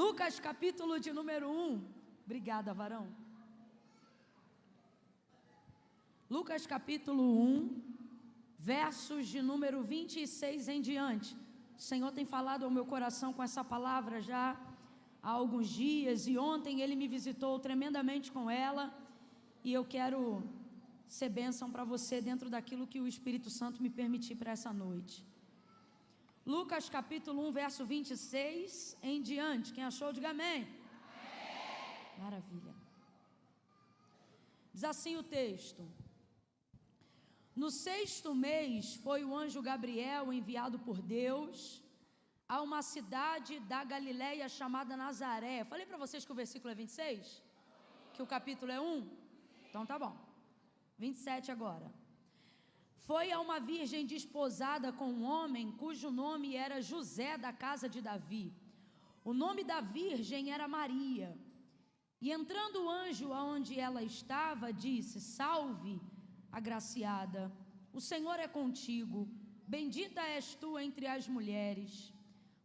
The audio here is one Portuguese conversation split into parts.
Lucas capítulo de número 1. Obrigada, varão. Lucas capítulo 1, versos de número 26 em diante. O Senhor tem falado ao meu coração com essa palavra já há alguns dias, e ontem Ele me visitou tremendamente com ela, e eu quero ser bênção para você dentro daquilo que o Espírito Santo me permitir para essa noite. Lucas capítulo 1, verso 26 em diante. Quem achou, diga amém. Amém. Maravilha. Diz assim o texto: no 6º mês foi o anjo Gabriel enviado por Deus a uma cidade da Galileia chamada Nazaré. Falei para vocês que o versículo é 26? Que o capítulo é 1? Então tá bom. 27 agora. Foi a uma virgem desposada com um homem cujo nome era José, da casa de Davi. O nome da virgem era Maria. E entrando o anjo aonde ela estava, disse: salve, agraciada, o Senhor é contigo, bendita és tu entre as mulheres.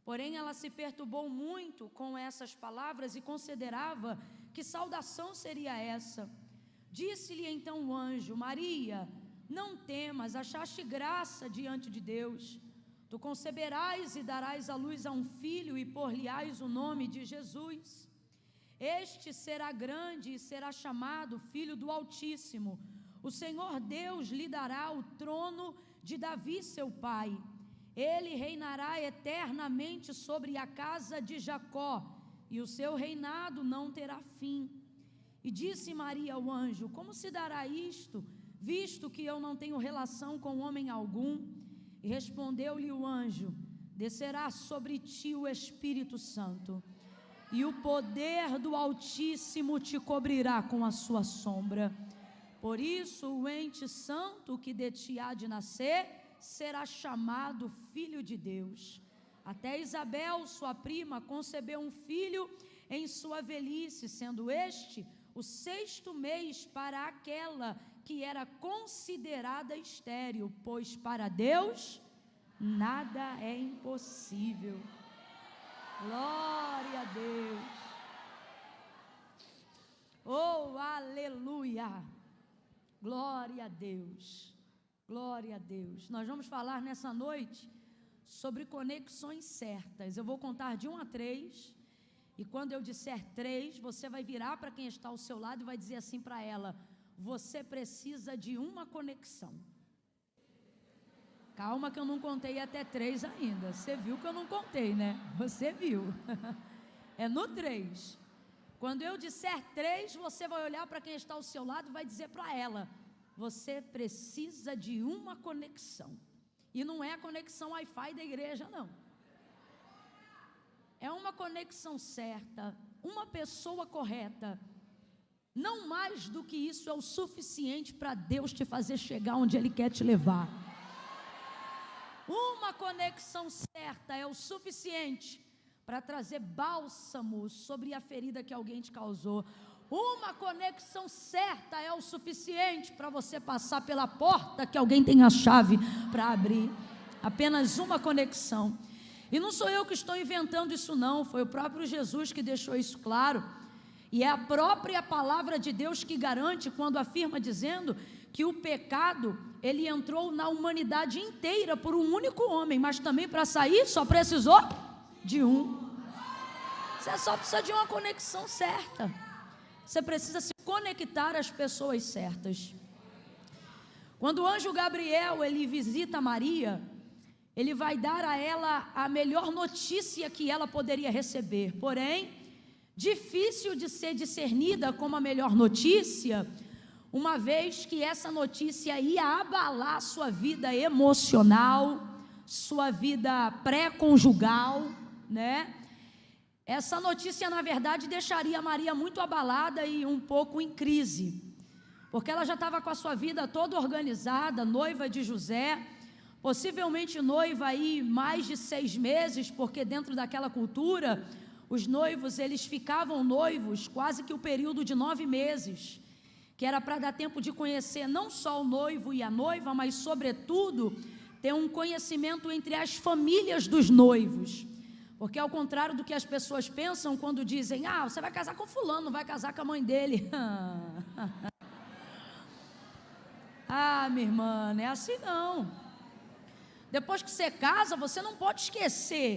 Porém ela se perturbou muito com essas palavras e considerava que saudação seria essa. Disse-lhe então o anjo: Maria, não temas, achaste graça diante de Deus. Tu conceberás e darás à luz a um filho e por-lhe-ás o nome de Jesus. Este será grande e será chamado Filho do Altíssimo. O Senhor Deus lhe dará o trono de Davi, seu pai. Ele reinará eternamente sobre a casa de Jacó, e o seu reinado não terá fim. E disse Maria ao anjo: como se dará isto, visto que eu não tenho relação com homem algum? E respondeu-lhe o anjo: descerá sobre ti o Espírito Santo, e o poder do Altíssimo te cobrirá com a sua sombra. Por isso o ente santo que de ti há de nascer será chamado Filho de Deus. Até Isabel, sua prima, concebeu um filho em sua velhice, sendo este o 6º mês para aquela que era considerada estéril, pois para Deus nada é impossível. Glória a Deus. Oh, aleluia. Glória a Deus. Glória a Deus. Nós vamos falar nessa noite sobre conexões certas. Eu vou contar de 1 a 3. E quando eu disser 3, você vai virar para quem está ao seu lado e vai dizer assim para ela: você precisa de uma conexão. Calma que eu não contei até 3 ainda. Você viu que eu não contei, né? Você viu. É no 3. Quando eu disser 3, você vai olhar para quem está ao seu lado e vai dizer para ela: você precisa de uma conexão. E não é a conexão Wi-Fi da igreja, não. É uma conexão certa, uma pessoa correta. Não mais do que isso é o suficiente para Deus te fazer chegar onde Ele quer te levar. Uma conexão certa é o suficiente para trazer bálsamo sobre a ferida que alguém te causou. Uma conexão certa é o suficiente para você passar pela porta que alguém tem a chave para abrir. Apenas uma conexão. E não sou eu que estou inventando isso não, foi o próprio Jesus que deixou isso claro. E é a própria palavra de Deus que garante quando afirma dizendo que o pecado, ele entrou na humanidade inteira por um único homem, mas também para sair só precisou de um. Você só precisa de uma conexão certa. Você precisa se conectar às pessoas certas. Quando o anjo Gabriel, ele visita Maria, ele vai dar a ela a melhor notícia que ela poderia receber. Porém, difícil de ser discernida como a melhor notícia, uma vez que essa notícia ia abalar sua vida emocional, sua vida pré-conjugal, né? Essa notícia, na verdade, deixaria Maria muito abalada e um pouco em crise, porque ela já estava com a sua vida toda organizada, noiva de José, possivelmente noiva aí mais de 6 meses, porque dentro daquela cultura, os noivos, eles ficavam noivos quase que o período de 9 meses, que era para dar tempo de conhecer não só o noivo e a noiva, mas sobretudo ter um conhecimento entre as famílias dos noivos, Porque ao contrário do que as pessoas pensam quando dizem, você vai casar com fulano, não vai casar com a mãe dele. Minha irmã, não é assim não. Depois que você casa, você não pode esquecer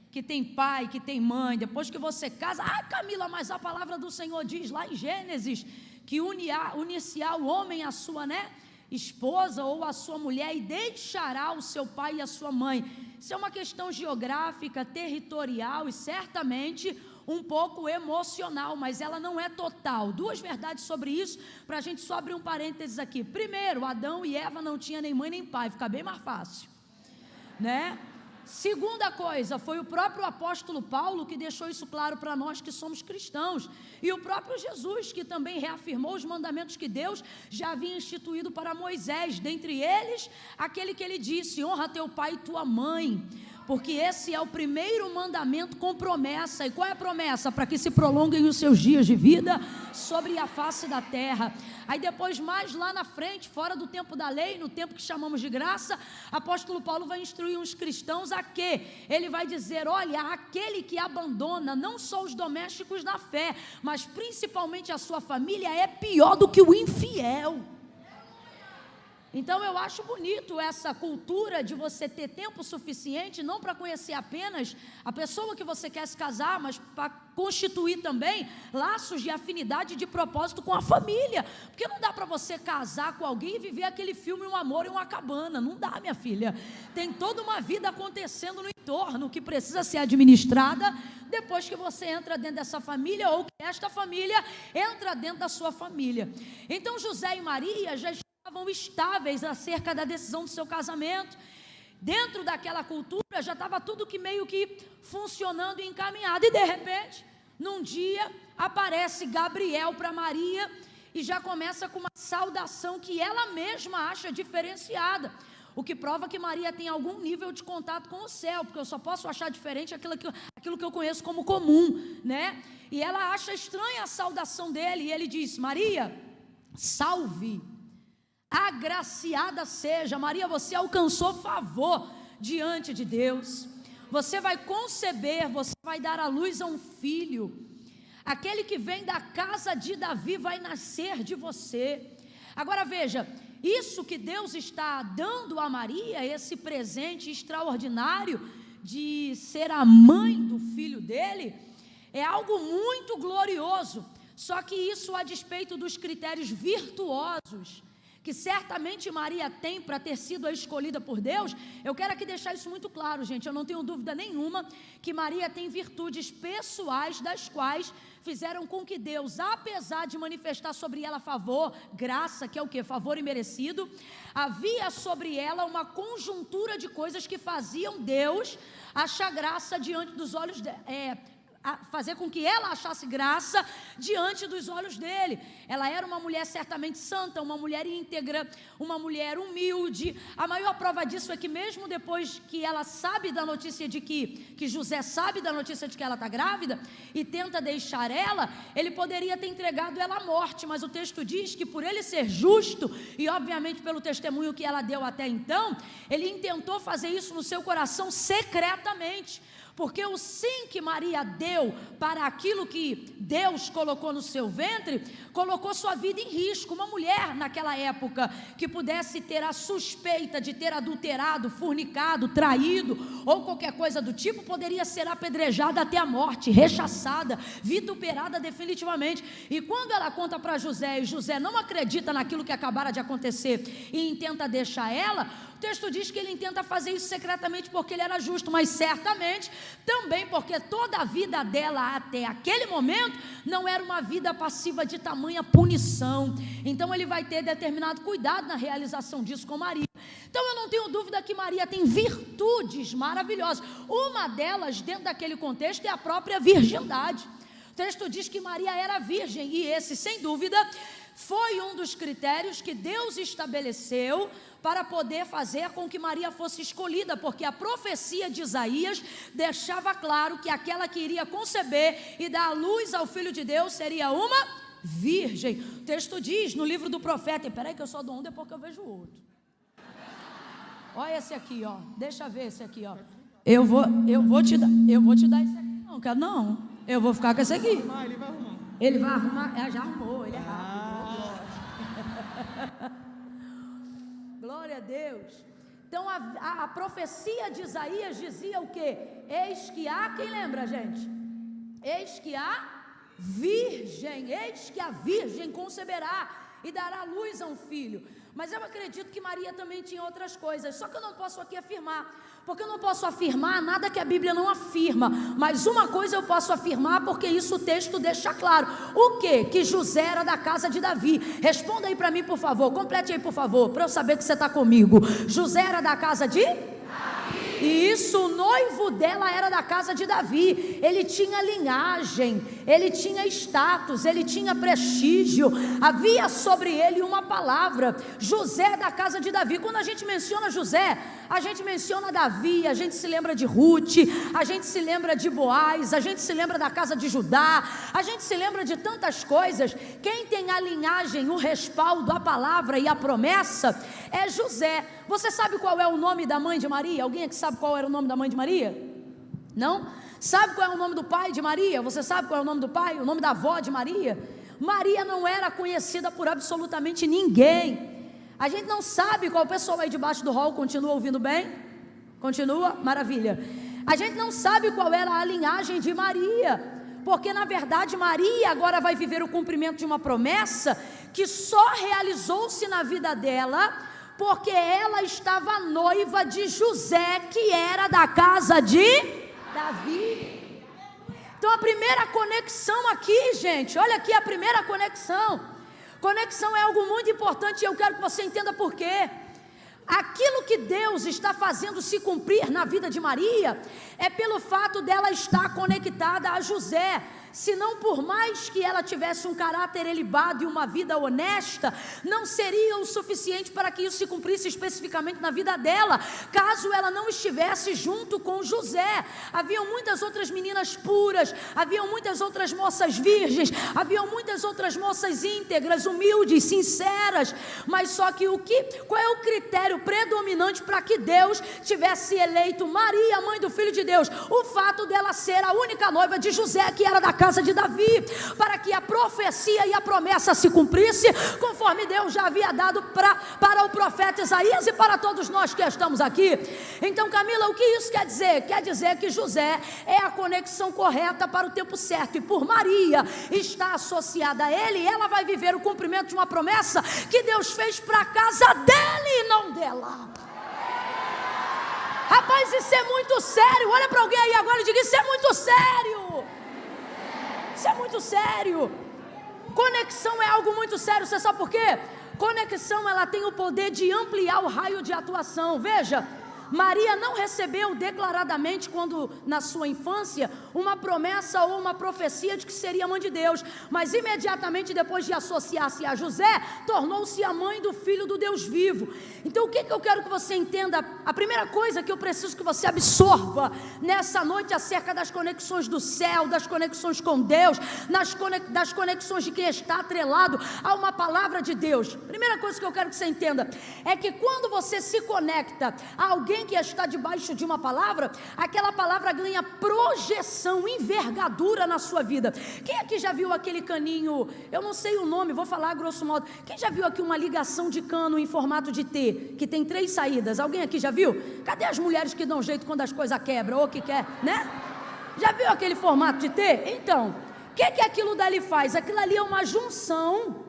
que tem pai, que tem mãe. Depois que você casa, Camila, mas a palavra do Senhor diz lá em Gênesis, que unir-se-á o homem à sua, esposa ou a sua mulher, e deixará o seu pai e a sua mãe. Isso é uma questão geográfica, territorial e certamente um pouco emocional, mas ela não é total. Duas verdades sobre isso, para a gente só abrir um parênteses aqui. Primeiro, Adão e Eva não tinham nem mãe nem pai, fica bem mais fácil, Segunda coisa, foi o próprio apóstolo Paulo que deixou isso claro para nós que somos cristãos, e o próprio Jesus que também reafirmou os mandamentos que Deus já havia instituído para Moisés, dentre eles, aquele que ele disse, honra teu pai e tua mãe, porque esse é o primeiro mandamento com promessa. E qual é a promessa? Para que se prolonguem os seus dias de vida sobre a face da terra. Aí depois, mais lá na frente, fora do tempo da lei, no tempo que chamamos de graça, apóstolo Paulo vai instruir uns cristãos a quê? Ele vai dizer, olha, aquele que abandona não só os domésticos na fé, mas principalmente a sua família, é pior do que o infiel. Então eu acho bonito essa cultura de você ter tempo suficiente, não para conhecer apenas a pessoa que você quer se casar, mas para constituir também laços de afinidade e de propósito com a família, porque não dá para você casar com alguém e viver aquele filme Um Amor em uma Cabana, não dá, minha filha. Tem toda uma vida acontecendo no entorno que precisa ser administrada depois que você entra dentro dessa família, ou que esta família entra dentro da sua família. Então José e Maria já estavam estáveis acerca da decisão do seu casamento. Dentro daquela cultura já estava tudo que meio que funcionando e encaminhado, e de repente, num dia, aparece Gabriel para Maria, e já começa com uma saudação que ela mesma acha diferenciada, o que prova que Maria tem algum nível de contato com o céu, porque eu só posso achar diferente aquilo que eu conheço como comum, e ela acha estranha a saudação dele, e ele diz, Maria, salve, agraciada seja. Maria, você alcançou favor diante de Deus, você vai conceber, você vai dar à luz a um filho, aquele que vem da casa de Davi vai nascer de você. Agora veja, isso que Deus está dando a Maria, esse presente extraordinário de ser a mãe do filho dele, é algo muito glorioso, só que isso a despeito dos critérios virtuosos que certamente Maria tem para ter sido a escolhida por Deus. Eu quero aqui deixar isso muito claro, gente. Eu não tenho dúvida nenhuma que Maria tem virtudes pessoais, das quais fizeram com que Deus, apesar de manifestar sobre ela favor, graça, que é o que? Favor imerecido, havia sobre ela uma conjuntura de coisas que faziam Deus achar graça diante dos olhos fazer com que ela achasse graça diante dos olhos dele. Ela era uma mulher certamente santa, uma mulher íntegra, uma mulher humilde. A maior prova disso é que mesmo depois que ela sabe da notícia de que José sabe da notícia de que ela está grávida e tenta deixar ela, ele poderia ter entregado ela à morte, mas o texto diz que por ele ser justo e obviamente pelo testemunho que ela deu até então, ele intentou fazer isso no seu coração secretamente, porque o sim que Maria deu para aquilo que Deus colocou no seu ventre, colocou sua vida em risco. Uma mulher naquela época que pudesse ter a suspeita de ter adulterado, fornicado, traído ou qualquer coisa do tipo, poderia ser apedrejada até a morte, rechaçada, vituperada definitivamente. E quando ela conta para José, e José não acredita naquilo que acabara de acontecer e intenta deixar ela, o texto diz que ele intenta fazer isso secretamente porque ele era justo, mas certamente também porque toda a vida dela até aquele momento não era uma vida passiva de tamanha punição. Então ele vai ter determinado cuidado na realização disso com Maria. Então eu não tenho dúvida que Maria tem virtudes maravilhosas. Uma delas, dentro daquele contexto, é a própria virgindade. O texto diz que Maria era virgem, e esse, sem dúvida, foi um dos critérios que Deus estabeleceu para poder fazer com que Maria fosse escolhida, porque a profecia de Isaías deixava claro que aquela que iria conceber e dar à luz ao Filho de Deus seria uma virgem. O texto diz no livro do profeta, espera aí que eu só dou um depois que eu vejo o outro. Olha esse aqui, ó, deixa eu ver esse aqui, ó. Eu vou te dar esse aqui. Não, quero não. Eu vou ficar com esse aqui. Ele vai arrumar. Já arrumou, ele é rápido. Glória a Deus. Então a profecia de Isaías dizia o quê? Eis que há, quem lembra, gente? Eis que a virgem conceberá e dará luz a um filho. Mas eu acredito que Maria também tinha outras coisas, só que eu não posso aqui afirmar, porque eu não posso afirmar nada que a Bíblia não afirma, mas uma coisa eu posso afirmar, porque isso o texto deixa claro. O quê? Que José era da casa de Davi. Responda aí para mim, por favor, complete aí, por favor, para eu saber que você está comigo. José era da casa de Davi. E isso, o noivo dela era da casa de Davi. Ele tinha linhagem, ele tinha status, ele tinha prestígio, havia sobre ele uma palavra. José da casa de Davi. Quando a gente menciona José, a gente menciona Davi, a gente se lembra de Ruth, a gente se lembra de Boaz, a gente se lembra da casa de Judá, a gente se lembra de tantas coisas. Quem tem a linhagem, o respaldo, a palavra e a promessa é José. Você sabe qual é o nome da mãe de Maria? Alguém aqui sabe qual era o nome da mãe de Maria? Não? Sabe qual é o nome do pai de Maria? Você sabe qual é o nome do pai? O nome da avó de Maria? Maria não era conhecida por absolutamente ninguém. A gente não sabe qual. O pessoal aí debaixo do hall continua ouvindo bem? Continua? Maravilha. A gente não sabe qual era a linhagem de Maria, porque na verdade Maria agora vai viver o cumprimento de uma promessa que só realizou-se na vida dela porque ela estava noiva de José, que era da casa de Davi. Então a primeira conexão aqui, gente, olha aqui a primeira conexão. Conexão é algo muito importante e eu quero que você entenda por quê. Aquilo que Deus está fazendo se cumprir na vida de Maria é pelo fato dela estar conectada a José. Senão, por mais que ela tivesse um caráter elevado e uma vida honesta, não seria o suficiente para que isso se cumprisse especificamente na vida dela, caso ela não estivesse junto com José. Haviam muitas outras meninas puras, haviam muitas outras moças virgens, haviam muitas outras moças íntegras, humildes, sinceras, mas só que qual é o critério predominante para que Deus tivesse eleito Maria, mãe do Filho de Deus? O fato dela ser a única noiva de José, que era da casa de Davi, para que a profecia e a promessa se cumprisse, conforme Deus já havia dado para o profeta Isaías e para todos nós que estamos aqui. Então, Camila, o que isso quer dizer? Quer dizer que José é a conexão correta para o tempo certo, e por Maria estar associada a ele, ela vai viver o cumprimento de uma promessa que Deus fez para a casa dele e não dela. Rapaz, isso é muito sério. Olha para alguém aí agora e diga: isso é muito sério. Isso é muito sério. Conexão é algo muito sério. Você sabe por quê? Conexão, ela tem o poder de ampliar o raio de atuação. Veja, Maria não recebeu declaradamente, quando na sua infância, uma promessa ou uma profecia de que seria mãe de Deus, mas imediatamente depois de associar-se a José, tornou-se a mãe do Filho do Deus vivo. Então o que eu quero que você entenda? A primeira coisa que eu preciso que você absorva nessa noite acerca das conexões do céu, das conexões com Deus, das conexões de quem está atrelado a uma palavra de Deus. Primeira coisa que eu quero que você entenda é que quando você se conecta a alguém que está debaixo de uma palavra, aquela palavra ganha projeção, envergadura na sua vida. Quem aqui já viu aquele caninho, eu não sei o nome, vou falar grosso modo, quem já viu aqui uma ligação de cano em formato de T, que tem 3 saídas? Alguém aqui já viu? Cadê as mulheres que dão jeito quando as coisas quebram, ou que quer, né? Já viu aquele formato de T? Então, o que aquilo dali faz? Aquilo ali é uma junção,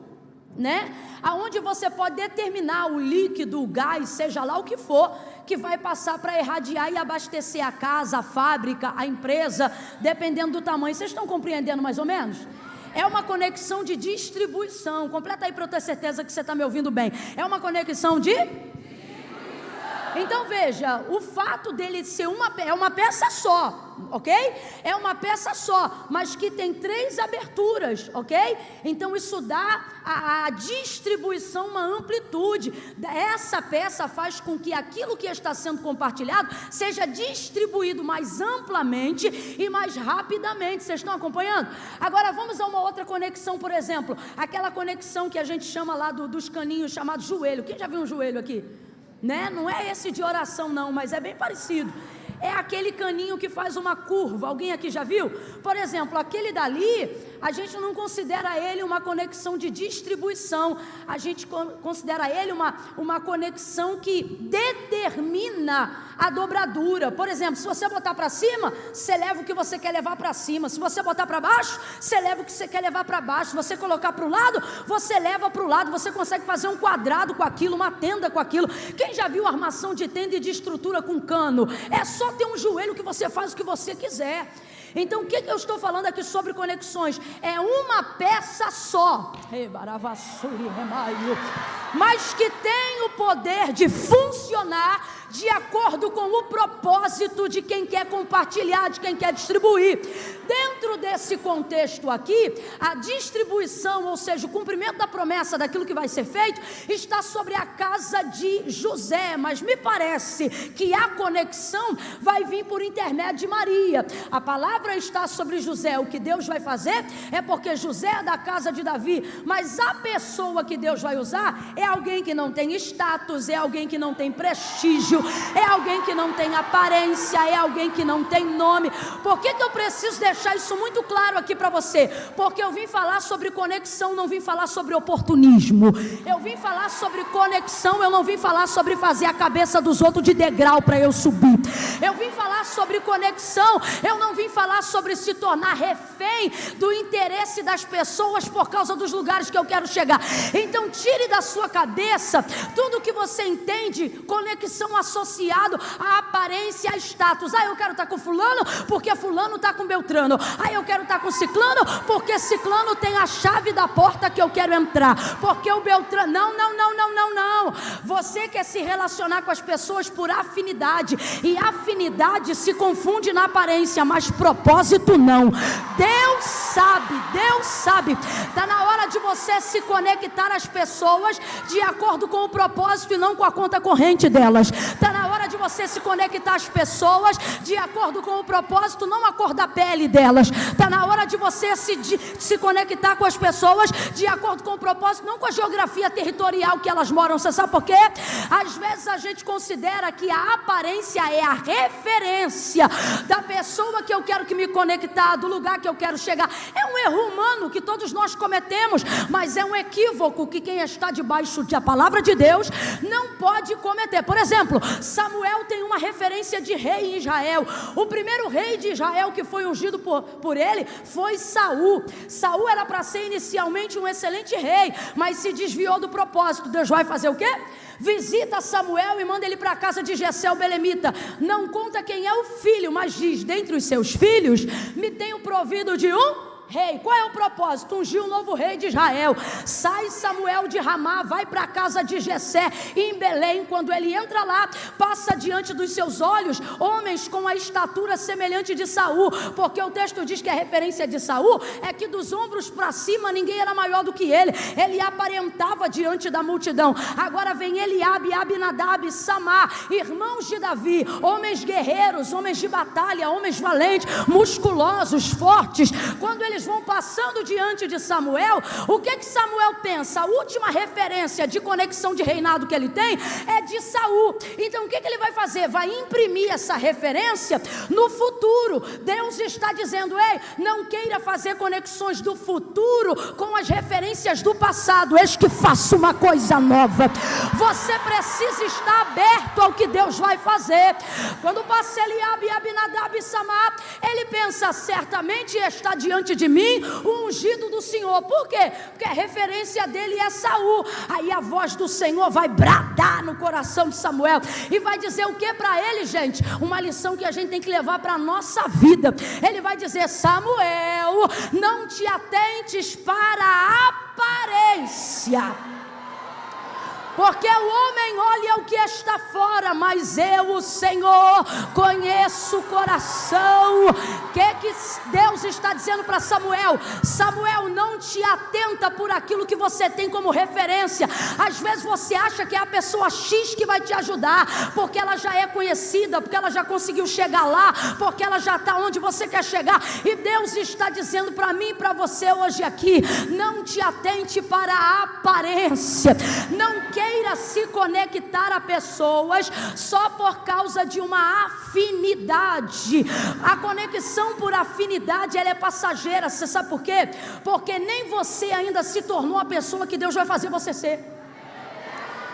né? Aonde você pode determinar o líquido, o gás, seja lá o que for, que vai passar para irradiar e abastecer a casa, a fábrica, a empresa, dependendo do tamanho. Vocês estão compreendendo mais ou menos? É uma conexão de distribuição. Completa aí para eu ter certeza que você está me ouvindo bem. É uma conexão de... Então veja, o fato dele ser uma peça só, ok? É uma peça só, mas que tem 3 aberturas, ok? Então isso dá a distribuição, uma amplitude. Essa peça faz com que aquilo que está sendo compartilhado seja distribuído mais amplamente e mais rapidamente. Vocês estão acompanhando? Agora vamos a uma outra conexão, por exemplo, aquela conexão que a gente chama lá dos caninhos, chamado joelho. Quem já viu um joelho aqui? Né? Não é esse de oração não, mas é bem parecido. é aquele caninho que faz uma curva. Alguém aqui já viu? Por exemplo, aquele dali, a gente não considera ele uma conexão de distribuição, a gente considera ele uma conexão que determina a dobradura. Por exemplo, se você botar para cima, você leva o que você quer levar para cima. Se você botar para baixo, você leva o que você quer levar para baixo. Se você colocar para o lado, você leva para o lado. Você consegue fazer um quadrado com aquilo, uma tenda com aquilo. Quem já viu armação de tenda e de estrutura com cano? É só ter um joelho que você faz o que você quiser. Então, o que eu estou falando aqui sobre conexões? É uma peça só, mas que tem o poder de funcionar de acordo com o propósito de quem quer compartilhar, de quem quer distribuir. Dentro desse contexto aqui, a distribuição, ou seja, o cumprimento da promessa daquilo que vai ser feito, está sobre a casa de José, mas me parece que a conexão vai vir por intermédio de Maria. A palavra está sobre José. O que Deus vai fazer é porque José é da casa de Davi, mas a pessoa que Deus vai usar é alguém que não tem status, é alguém que não tem prestígio, é alguém que não tem aparência, é alguém que não tem nome. Por que eu preciso deixar isso muito claro aqui para você? Porque eu vim falar sobre conexão, não vim falar sobre oportunismo. Eu vim falar sobre conexão, eu não vim falar sobre fazer a cabeça dos outros de degrau para eu subir. Eu vim falar sobre conexão, eu não vim falar sobre se tornar refém do interesse das pessoas por causa dos lugares que eu quero chegar. Então tire da sua cabeça tudo que você entende conexão associado à aparência, a status. Eu quero estar com fulano porque fulano está com Beltrano. Eu quero estar com ciclano porque ciclano tem a chave da porta que eu quero entrar, porque o Beltrano, não. Você quer se relacionar com as pessoas por afinidade, e afinidade se confunde na aparência, mas propósito não. Deus sabe, está na hora de você se conectar às pessoas de acordo com o propósito e não com a conta corrente delas. Está na hora de você se conectar às pessoas de acordo com o propósito, não a cor da pele delas. Está na hora de você se conectar com as pessoas de acordo com o propósito, não com a geografia territorial que elas moram. Você sabe por quê? Às vezes a gente considera que a aparência é a referência da pessoa que eu quero que me conectar, do lugar que eu quero chegar. É um erro humano que todos nós cometemos, mas é um equívoco que quem está debaixo da palavra de Deus não pode cometer. Por exemplo, Samuel tem uma referência de rei em Israel. O primeiro rei de Israel que foi ungido por ele foi Saul. Saul era para ser inicialmente um excelente rei, mas se desviou do propósito. Deus vai fazer o quê? Visita Samuel e manda ele para a casa de Jessé o belemita. Não conta quem é o filho, mas diz: dentre os seus filhos me tenho provido de um rei. Qual é o propósito? Ungir um novo rei de Israel. Sai Samuel de Ramá, vai para a casa de Jessé em Belém. Quando ele entra lá, passa diante dos seus olhos homens com a estatura semelhante de Saul, porque o texto diz que a referência de Saul é que dos ombros para cima ninguém era maior do que ele aparentava diante da multidão. Agora vem Eliabe, Abinadab, Samar, irmãos de Davi, homens guerreiros, homens de batalha, homens valentes, musculosos, fortes. Quando eles vão passando diante de Samuel, o que Samuel pensa? A última referência de conexão de reinado que ele tem é de Saul. Então o que ele vai fazer? Vai imprimir essa referência no futuro. Deus está dizendo: ei, não queira fazer conexões do futuro com as referências do passado. Eis que faço uma coisa nova. Você precisa estar aberto ao que Deus vai fazer. Quando passa Eliabe, Abinadab e Samar, ele pensa: certamente está diante de mim o ungido do Senhor. Por quê? Porque a referência dele é Saul. Aí a voz do Senhor vai bradar no coração de Samuel e vai dizer o que para ele, gente? Uma lição que a gente tem que levar para a nossa vida. Ele vai dizer: Samuel, não te atentes para a aparência, porque o homem olha o que está fora, mas eu, o Senhor, conheço o coração. O que Deus está dizendo para Samuel? Samuel, não te atenta por aquilo que você tem como referência. Às vezes você acha que é a pessoa X que vai te ajudar, porque ela já é conhecida, porque ela já conseguiu chegar lá, porque ela já está onde você quer chegar. E Deus está dizendo para mim e para você hoje aqui: não te atente para a aparência. Não queira queira se conectar a pessoas só por causa de uma afinidade. A conexão por afinidade, ela é passageira. Você sabe por quê? Porque nem você ainda se tornou a pessoa que Deus vai fazer você ser.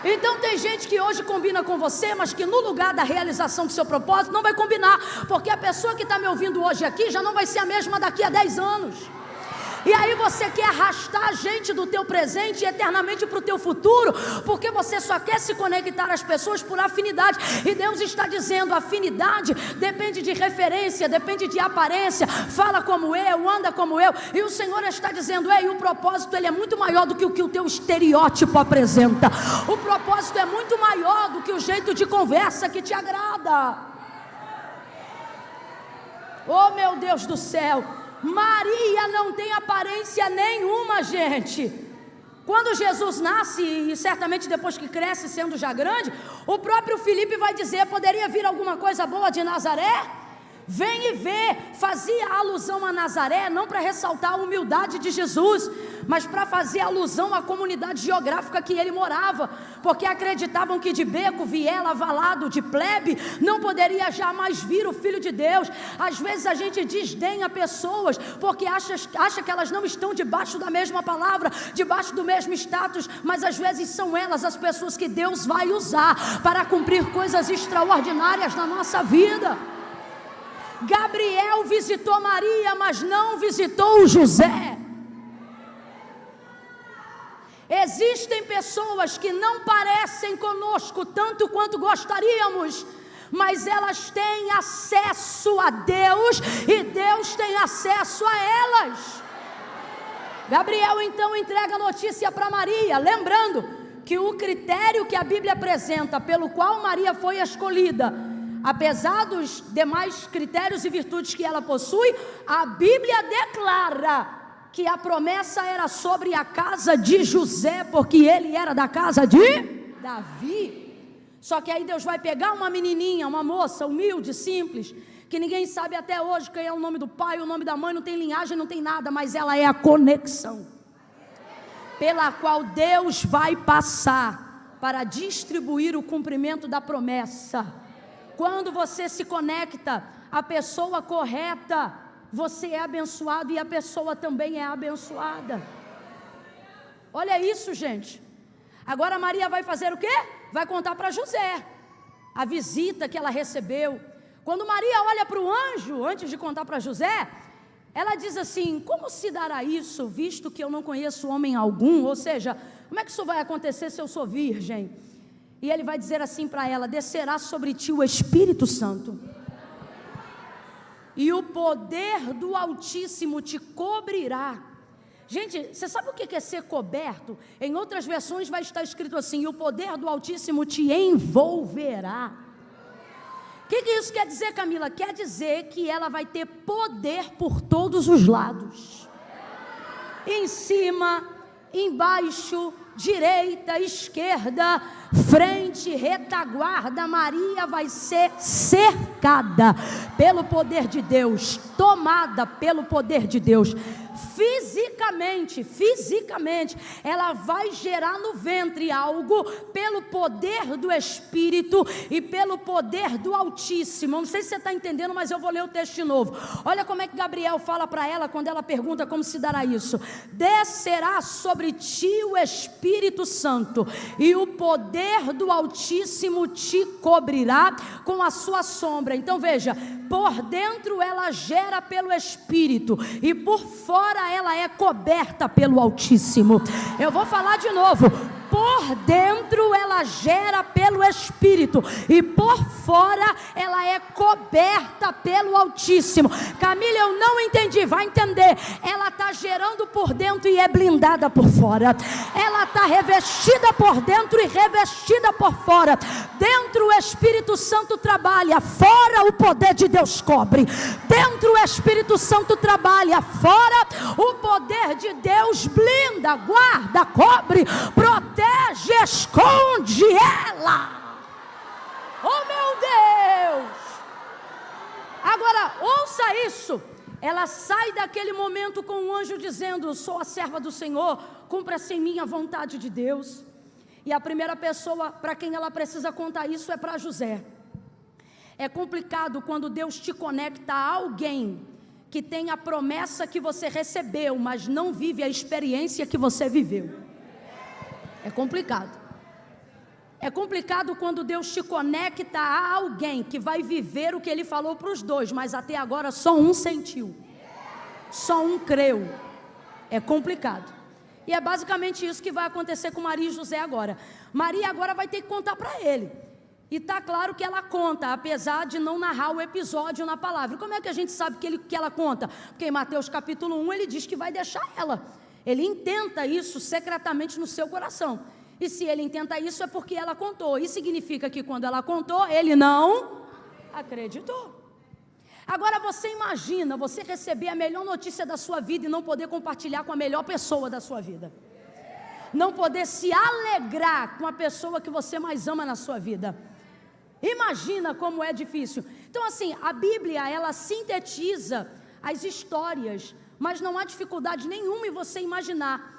Então tem gente que hoje combina com você, mas que no lugar da realização do seu propósito não vai combinar, porque a pessoa que está me ouvindo hoje aqui já não vai ser a mesma daqui a 10 anos. E aí você quer arrastar a gente do teu presente eternamente para o teu futuro, porque você só quer se conectar às pessoas por afinidade. E Deus está dizendo, afinidade depende de referência, depende de aparência, fala como eu, anda como eu. E o Senhor está dizendo, ei, o propósito ele é muito maior do que o teu estereótipo apresenta. O propósito é muito maior do que o jeito de conversa que te agrada. Oh meu Deus do céu, Maria não tem aparência nenhuma, gente. Quando Jesus nasce, e certamente depois que cresce, sendo já grande, o próprio Filipe vai dizer, poderia vir alguma coisa boa de Nazaré? Vem e vê. Fazia alusão a Nazaré, não para ressaltar a humildade de Jesus, mas para fazer alusão à comunidade geográfica que ele morava, porque acreditavam que de beco, viela, valado, de plebe, não poderia jamais vir o Filho de Deus. Às vezes a gente desdenha pessoas, porque acha que elas não estão debaixo da mesma palavra, debaixo do mesmo status, mas às vezes são elas as pessoas que Deus vai usar para cumprir coisas extraordinárias na nossa vida. Gabriel visitou Maria, mas não visitou José. Existem pessoas que não parecem conosco tanto quanto gostaríamos, mas elas têm acesso a Deus e Deus tem acesso a elas. Gabriel então entrega a notícia para Maria, lembrando que o critério que a Bíblia apresenta pelo qual Maria foi escolhida, apesar dos demais critérios e virtudes que ela possui, a Bíblia declara que a promessa era sobre a casa de José, porque ele era da casa de Davi. Só que aí Deus vai pegar uma menininha, uma moça humilde, simples, que ninguém sabe até hoje quem é o nome do pai, o nome da mãe, não tem linhagem, não tem nada, mas ela é a conexão pela qual Deus vai passar para distribuir o cumprimento da promessa. Quando você se conecta à pessoa correta, você é abençoado e a pessoa também é abençoada. Olha isso, gente. Agora Maria vai fazer o quê? Vai contar para José a visita que ela recebeu. Quando Maria olha para o anjo, antes de contar para José, ela diz assim, como se dará isso, visto que eu não conheço homem algum? Ou seja, como é que isso vai acontecer se eu sou virgem? E ele vai dizer assim para ela, descerá sobre ti o Espírito Santo, e o poder do Altíssimo te cobrirá. Gente, você sabe o que é ser coberto? Em outras versões vai estar escrito assim, e o poder do Altíssimo te envolverá. O que isso quer dizer, Camila? Quer dizer que ela vai ter poder por todos os lados. Em cima, embaixo, direita, esquerda, frente, retaguarda. Maria vai ser cercada pelo poder de Deus, tomada pelo poder de Deus. Fisicamente, ela vai gerar no ventre algo pelo poder do Espírito e pelo poder do Altíssimo. Não sei se você está entendendo, mas eu vou ler o texto de novo. Olha como é que Gabriel fala para ela quando ela pergunta como se dará isso. Descerá sobre ti o Espírito Santo e o poder do Altíssimo te cobrirá com a sua sombra. Então veja, por dentro ela gera pelo Espírito e por fora ela é coberta pelo Altíssimo. Eu vou falar de novo. Por dentro ela gera pelo Espírito e por fora ela é coberta pelo Altíssimo. Camila, eu não entendi, vai entender. Ela está gerando por dentro e é blindada por fora. Ela está revestida por dentro e revestida por fora. Dentro o Espírito Santo trabalha, fora o poder de Deus cobre. Dentro o Espírito Santo trabalha, fora o poder de Deus blinda, guarda, cobre, protege, esconde ela. Oh meu Deus! Agora ouça isso. Ela sai daquele momento com um anjo dizendo, sou a serva do Senhor, cumpra-se em mim a vontade de Deus. E a primeira pessoa para quem ela precisa contar isso é para José. É complicado quando Deus te conecta a alguém que tem a promessa que você recebeu, mas não vive a experiência que você viveu. É complicado. É complicado quando Deus te conecta a alguém que vai viver o que Ele falou para os dois, mas até agora só um sentiu, só um creu. É complicado. E é basicamente isso que vai acontecer com Maria e José agora. Maria agora vai ter que contar para ele. E está claro que ela conta, apesar de não narrar o episódio na palavra. Como é que a gente sabe que ela conta? Porque em Mateus capítulo 1 ele diz que vai deixar ela. Ele intenta isso secretamente no seu coração. E se ele intenta isso é porque ela contou. Isso significa que quando ela contou, ele não acreditou. Agora você imagina você receber a melhor notícia da sua vida e não poder compartilhar com a melhor pessoa da sua vida. Não poder se alegrar com a pessoa que você mais ama na sua vida. Imagina como é difícil. Então assim, a Bíblia ela sintetiza as histórias, mas não há dificuldade nenhuma em você imaginar.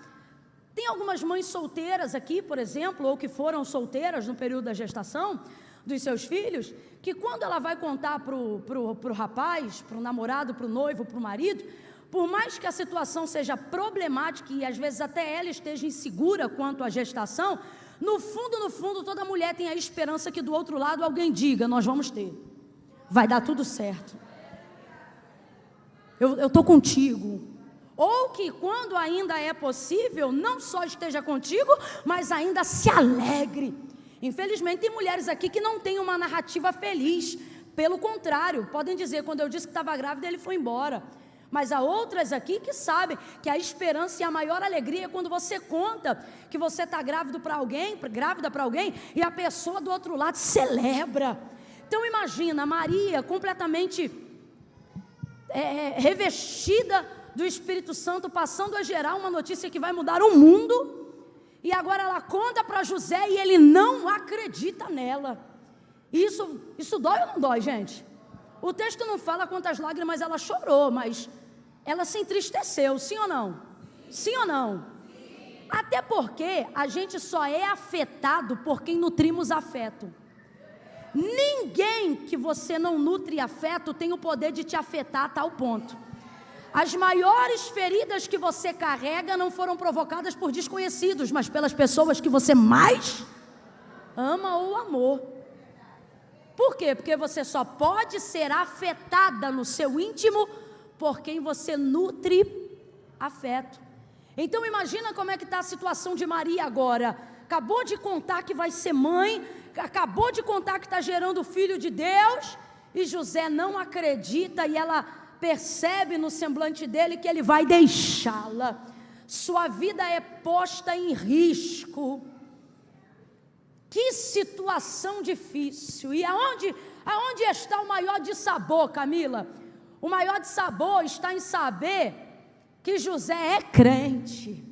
Tem algumas mães solteiras aqui, por exemplo, ou que foram solteiras no período da gestação dos seus filhos, que quando ela vai contar pro rapaz, pro namorado, pro noivo, pro marido, por mais que a situação seja problemática e às vezes até ela esteja insegura quanto à gestação, no fundo, toda mulher tem a esperança que do outro lado alguém diga, nós vamos ter, vai dar tudo certo, eu estou contigo. Ou que quando ainda é possível, não só esteja contigo, mas ainda se alegre. Infelizmente tem mulheres aqui que não têm uma narrativa feliz. Pelo contrário, podem dizer, quando eu disse que estava grávida, ele foi embora. Mas há outras aqui que sabem que a esperança e a maior alegria é quando você conta que você está grávida para alguém, e a pessoa do outro lado celebra. Então imagina, Maria completamente revestida do Espírito Santo, passando a gerar uma notícia que vai mudar o mundo, e agora ela conta para José e ele não acredita nela. Isso dói ou não dói, gente? O texto não fala quantas lágrimas ela chorou, mas ela se entristeceu, sim ou não? Sim ou não? Até porque a gente só é afetado por quem nutrimos afeto. Ninguém que você não nutre afeto tem o poder de te afetar a tal ponto. As maiores feridas que você carrega não foram provocadas por desconhecidos, mas pelas pessoas que você mais ama ou amou. Por quê? Porque você só pode ser afetada no seu íntimo por quem você nutre afeto. Então imagina como é que está a situação de Maria agora. Acabou de contar que vai ser mãe, acabou de contar que está gerando o filho de Deus, e José não acredita, e ela percebe no semblante dele que ele vai deixá-la. Sua vida é posta em risco. Que situação difícil. E aonde está o maior dissabor, Camila? O maior dissabor está em saber que José é crente,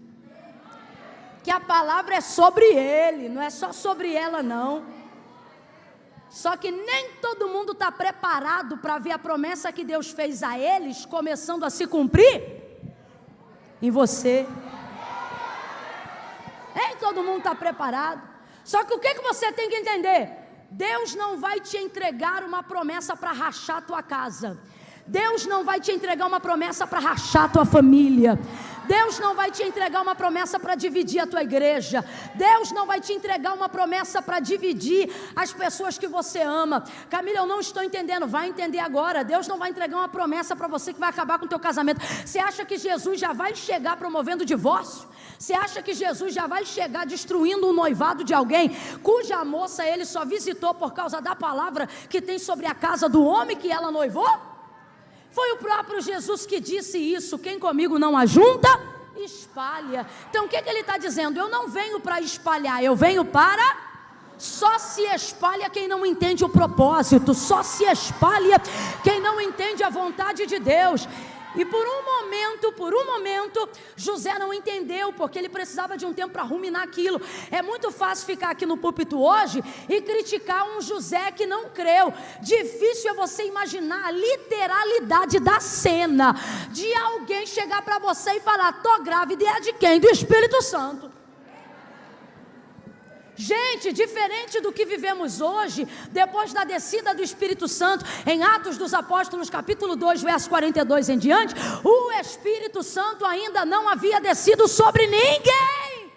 que a palavra é sobre ele, não é só sobre ela não. Só que nem todo mundo está preparado para ver a promessa que Deus fez a eles começando a se cumprir em você. Nem todo mundo está preparado. Só que o que você tem que entender? Deus não vai te entregar uma promessa para rachar a tua casa. Deus não vai te entregar uma promessa para rachar a tua família. Deus não vai te entregar uma promessa para dividir a tua igreja. Deus não vai te entregar uma promessa para dividir as pessoas que você ama. Camila, eu não estou entendendo. Vai entender agora. Deus não vai entregar uma promessa para você que vai acabar com o teu casamento. Você acha que Jesus já vai chegar promovendo divórcio? Você acha que Jesus já vai chegar destruindo o noivado de alguém cuja moça ele só visitou por causa da palavra que tem sobre a casa do homem que ela noivou? Foi o próprio Jesus que disse isso. Quem comigo não ajunta, espalha. Então o que ele está dizendo? Eu não venho para espalhar, eu venho para... Só se espalha quem não entende o propósito. Só se espalha quem não entende a vontade de Deus. E por um momento, José não entendeu, porque ele precisava de um tempo para ruminar aquilo. É muito fácil ficar aqui no púlpito hoje e criticar um José que não creu. Difícil é você imaginar a literalidade da cena, de alguém chegar para você e falar, tô grávida, e é de quem? Do Espírito Santo. Gente, diferente do que vivemos hoje, depois da descida do Espírito Santo, em Atos dos Apóstolos, capítulo 2, verso 42 em diante, o Espírito Santo ainda não havia descido sobre ninguém.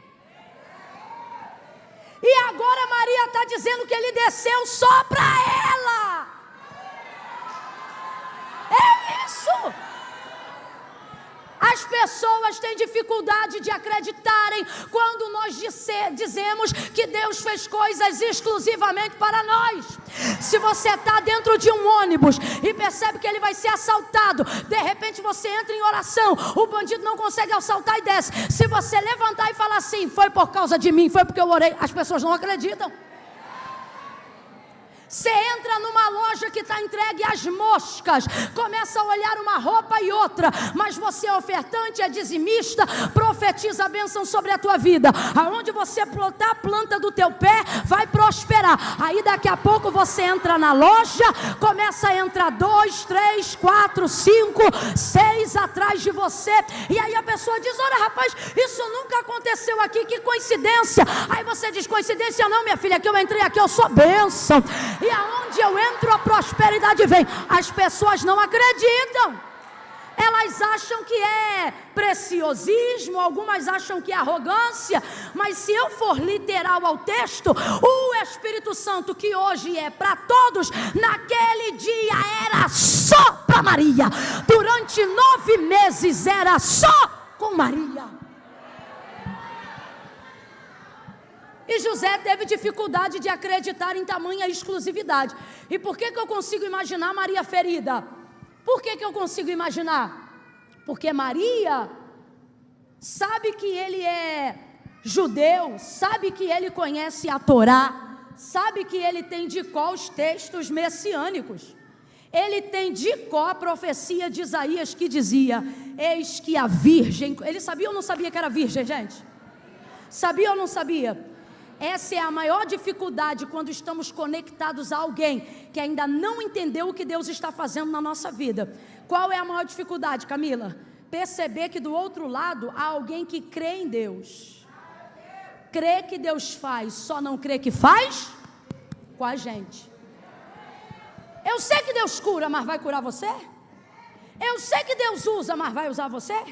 E agora Maria está dizendo que ele desceu só para ela. É isso. As pessoas têm dificuldade de acreditarem quando nós dizemos que Deus fez coisas exclusivamente para nós. Se você está dentro de um ônibus e percebe que ele vai ser assaltado, de repente você entra em oração, o bandido não consegue assaltar e desce. Se você levantar e falar assim, foi por causa de mim, foi porque eu orei, as pessoas não acreditam. Você entra numa loja que está entregue às moscas, começa a olhar uma roupa e outra, mas você é ofertante, é dizimista, profetiza a bênção sobre a tua vida. Aonde você plantar a planta do teu pé, vai prosperar. Aí daqui a pouco você entra na loja, começa a entrar 2, 3, 4, 5, 6 atrás de você, e aí a pessoa diz, olha rapaz, isso nunca aconteceu aqui, que coincidência. Aí você diz, coincidência não, minha filha, que eu entrei aqui, eu sou bênção. E aonde eu entro, a prosperidade vem. As pessoas não acreditam. Elas acham que é preciosismo, algumas acham que é arrogância. Mas se eu for literal ao texto, o Espírito Santo, que hoje é para todos, naquele dia era só para Maria. Durante 9 meses era só com Maria. E José teve dificuldade de acreditar em tamanha exclusividade. E por que eu consigo imaginar Maria ferida? Por que eu consigo imaginar? Porque Maria sabe que ele é judeu, sabe que ele conhece a Torá, sabe que ele tem de cor os textos messiânicos. Ele tem de cor a profecia de Isaías que dizia, eis que a virgem... Ele sabia ou não sabia que era virgem, gente? Sabia ou não sabia? Essa é a maior dificuldade quando estamos conectados a alguém que ainda não entendeu o que Deus está fazendo na nossa vida. Qual é a maior dificuldade, Camila? Perceber que do outro lado há alguém que crê em Deus. Crê que Deus faz, só não crê que faz com a gente. Eu sei que Deus cura, mas vai curar você? Eu sei que Deus usa, mas vai usar você?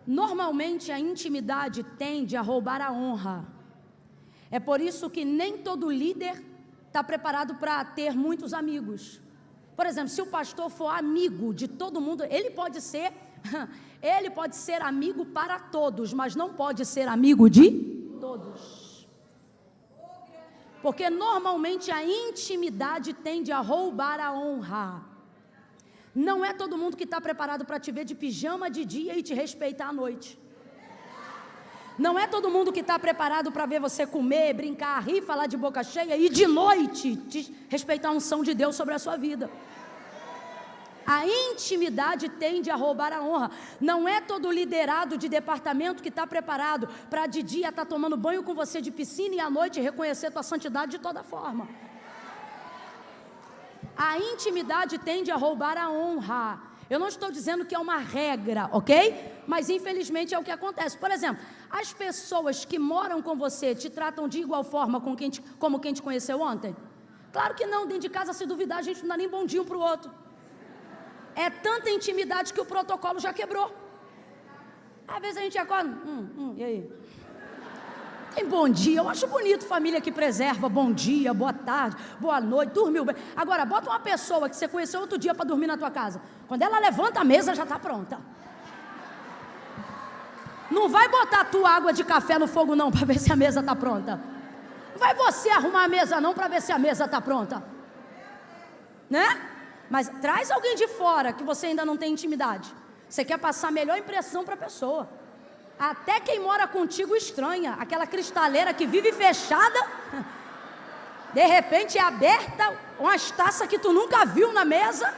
Normalmente a intimidade tende a roubar a honra. É por isso que nem todo líder está preparado para ter muitos amigos. Por exemplo, se o pastor for amigo de todo mundo, ele pode ser amigo para todos, mas não pode ser amigo de todos. Porque normalmente a intimidade tende a roubar a honra. Não é todo mundo que está preparado para te ver de pijama de dia e te respeitar à noite. Não é todo mundo que está preparado para ver você comer, brincar, rir, falar de boca cheia e de noite te respeitar a unção de Deus sobre a sua vida. A intimidade tende a roubar a honra. Não é todo liderado de departamento que está preparado para de dia estar tomando banho com você de piscina e à noite reconhecer tua santidade de toda forma. A intimidade tende a roubar a honra. Eu não estou dizendo que é uma regra, ok? Mas infelizmente é o que acontece. Por exemplo, as pessoas que moram com você te tratam de igual forma como quem te conheceu ontem? Claro que não, dentro de casa, se duvidar, a gente não dá nem bom dia um para o outro. É tanta intimidade que o protocolo já quebrou. Às vezes a gente acorda, e aí? Tem bom dia, eu acho bonito família que preserva bom dia, boa tarde, boa noite, dormiu bem. Agora, bota uma pessoa que você conheceu outro dia para dormir na tua casa. Quando ela levanta a mesa, já está pronta. Não vai botar a tua água de café no fogo não, para ver se a mesa está pronta. Não vai você arrumar a mesa não, para ver se a mesa está pronta. Né? Mas traz alguém de fora que você ainda não tem intimidade. Você quer passar a melhor impressão para a pessoa. Até quem mora contigo estranha. Aquela cristaleira que vive fechada, de repente é aberta umas taças que tu nunca viu na mesa.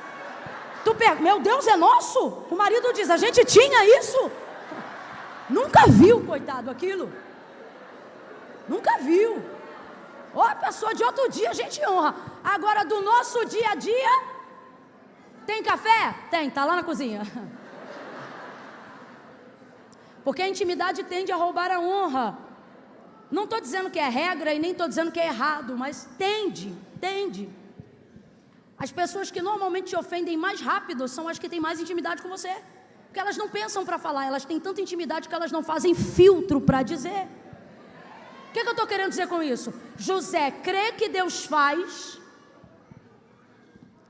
Meu Deus, é nosso? O marido diz, a gente tinha isso. Nunca viu, coitado, aquilo. Nunca viu. Ou a pessoa de outro dia a gente honra. Agora do nosso dia a dia, tem café? Tem, tá lá na cozinha. Porque a intimidade tende a roubar a honra. Não estou dizendo que é regra e nem estou dizendo que é errado, mas tende. As pessoas que normalmente te ofendem mais rápido são as que têm mais intimidade com você. Porque elas não pensam para falar, elas têm tanta intimidade que elas não fazem filtro para dizer. O que eu estou querendo dizer com isso? José crê que Deus faz,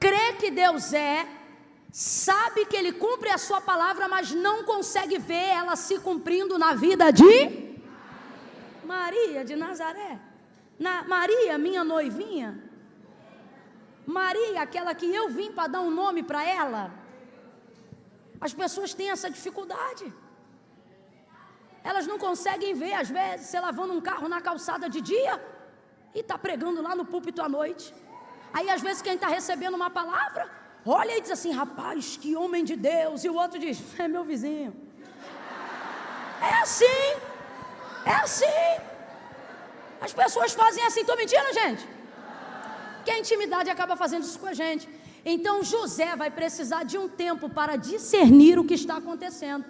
crê que Deus é, sabe que Ele cumpre a sua palavra, mas não consegue ver ela se cumprindo na vida de Maria de Nazaré. Maria, minha noivinha. Maria, aquela que eu vim para dar um nome para ela. As pessoas têm essa dificuldade. Elas não conseguem ver, às vezes, você lavando um carro na calçada de dia e está pregando lá no púlpito à noite. Aí, às vezes, quem está recebendo uma palavra, olha e diz assim, rapaz, que homem de Deus. E o outro diz, é meu vizinho. É assim. As pessoas fazem assim, estou mentindo, gente? Que a intimidade acaba fazendo isso com a gente. Então José vai precisar de um tempo para discernir o que está acontecendo.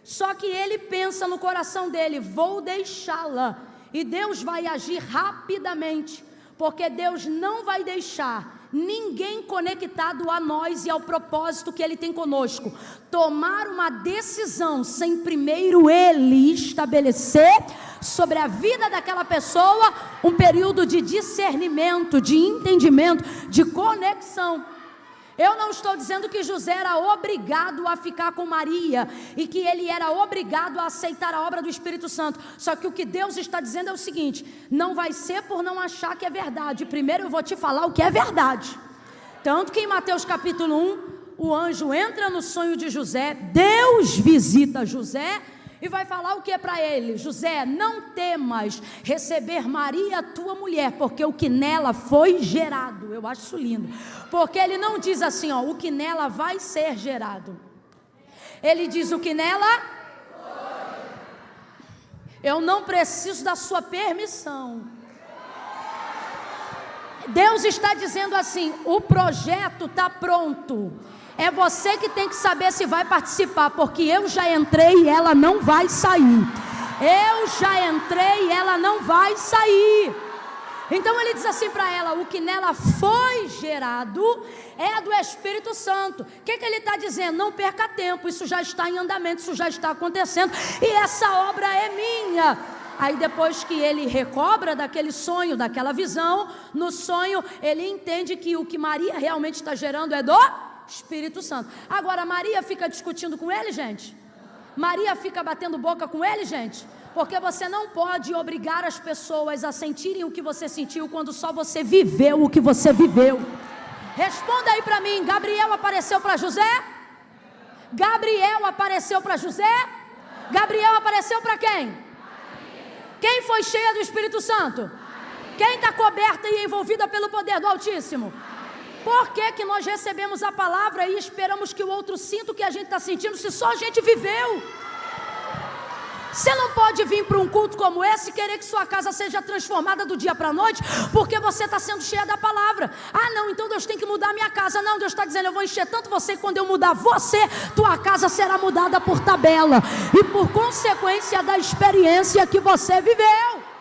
Só que ele pensa no coração dele, vou deixá-la, e Deus vai agir rapidamente, porque Deus não vai deixar ninguém conectado a nós e ao propósito que Ele tem conosco tomar uma decisão sem primeiro Ele estabelecer sobre a vida daquela pessoa um período de discernimento, de entendimento, de conexão. Eu não estou dizendo que José era obrigado a ficar com Maria e que ele era obrigado a aceitar a obra do Espírito Santo. Só que o que Deus está dizendo é o seguinte: não vai ser por não achar que é verdade. Primeiro eu vou te falar o que é verdade. Tanto que em Mateus capítulo 1, o anjo entra no sonho de José, Deus visita José e vai falar o que é para ele? José, não temas receber Maria, tua mulher, porque o que nela foi gerado. Eu acho isso lindo, porque ele não diz assim, ó, o que nela vai ser gerado. Ele diz o que nela foi. Eu não preciso da sua permissão. Deus está dizendo assim, o projeto está pronto. É você que tem que saber se vai participar, porque eu já entrei e ela não vai sair. Eu já entrei e ela não vai sair. Então ele diz assim para ela, o que nela foi gerado é do Espírito Santo. O que ele está dizendo? Não perca tempo, isso já está em andamento, isso já está acontecendo e essa obra é minha. Aí depois que ele recobra daquele sonho, daquela visão, no sonho ele entende que o que Maria realmente está gerando é do Espírito Santo. Agora Maria fica discutindo com ele, gente? Maria fica batendo boca com ele, gente? Porque você não pode obrigar as pessoas a sentirem o que você sentiu quando só você viveu o que você viveu. Responda aí para mim, Gabriel apareceu para José? Gabriel apareceu para José? Gabriel apareceu para quem? Quem foi cheia do Espírito Santo? Quem está coberta e envolvida pelo poder do Altíssimo? Por que nós recebemos a palavra e esperamos que o outro sinta o que a gente está sentindo, se só a gente viveu? Você não pode vir para um culto como esse e querer que sua casa seja transformada do dia para a noite, porque você está sendo cheia da palavra. Ah não, então Deus tem que mudar a minha casa. Não, Deus está dizendo, eu vou encher tanto você que quando eu mudar você, tua casa será mudada por tabela e por consequência da experiência que você viveu.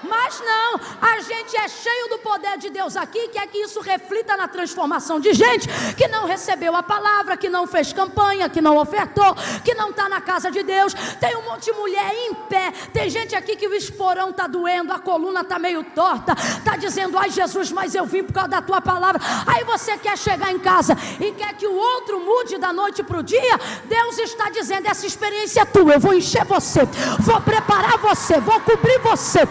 Mas não, a gente é cheio do poder de Deus aqui, quer que isso reflita na transformação de gente que não recebeu a palavra, que não fez campanha, que não ofertou, que não está na casa de Deus. Tem um monte de mulher em pé, tem gente aqui que o esporão está doendo, a coluna está meio torta, está dizendo, ai Jesus, mas eu vim por causa da tua palavra. Aí você quer chegar em casa e quer que o outro mude da noite para o dia. Deus está dizendo, essa experiência é tua, eu vou encher você, vou preparar você, vou cobrir você.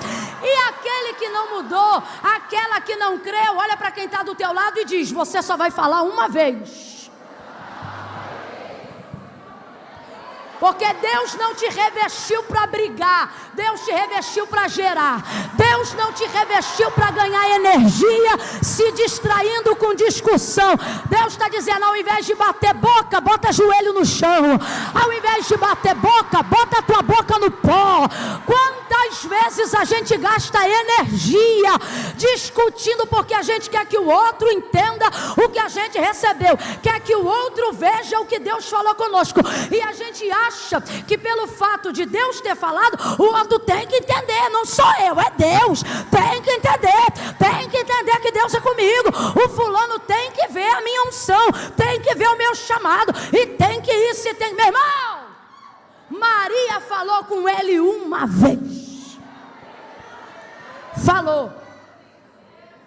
E aquele que não mudou, aquela que não creu, olha para quem está do teu lado e diz, você só vai falar uma vez. Porque Deus não te revestiu para brigar, Deus te revestiu para gerar. Deus não te revestiu para ganhar energia se distraindo com discussão. Deus está dizendo, ao invés de bater boca, bota joelho no chão. Ao invés de bater boca, bota a tua boca no pó. Quantas Às vezes a gente gasta energia discutindo porque a gente quer que o outro entenda o que a gente recebeu, quer que o outro veja o que Deus falou conosco, e a gente acha que pelo fato de Deus ter falado, o outro tem que entender. Não sou eu, é Deus. Tem que entender que Deus é comigo. O fulano tem que ver a minha unção, tem que ver o meu chamado, e tem que isso, e tem. Meu irmão, Maria falou com ele uma vez, falou,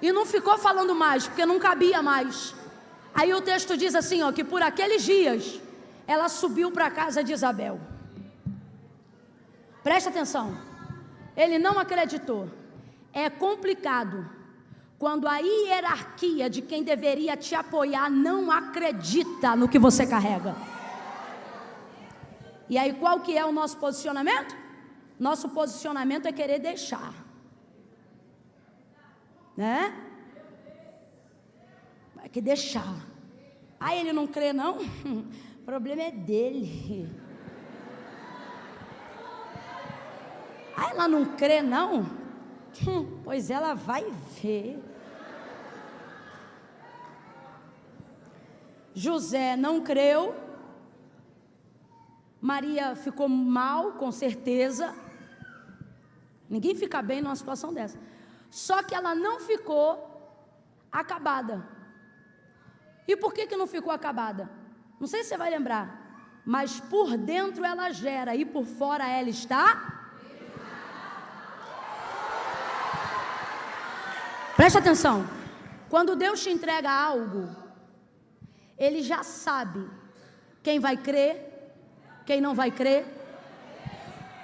e não ficou falando mais, porque não cabia mais. Aí o texto diz assim, ó, que por aqueles dias ela subiu para a casa de Isabel. Presta atenção, ele não acreditou. É complicado quando a hierarquia de quem deveria te apoiar não acredita no que você carrega. E aí qual que é o nosso posicionamento? Nosso posicionamento é querer deixar, né? Vai que deixar. Aí ele não crê não? O problema é dele. Aí ela não crê não? Pois ela vai ver. José não creu. Maria ficou mal, com certeza. Ninguém fica bem numa situação dessa. Só que ela não ficou acabada. E por que não ficou acabada? Não sei se você vai lembrar, mas por dentro ela gera e por fora ela está. Preste atenção. Quando Deus te entrega algo, Ele já sabe quem vai crer, quem não vai crer.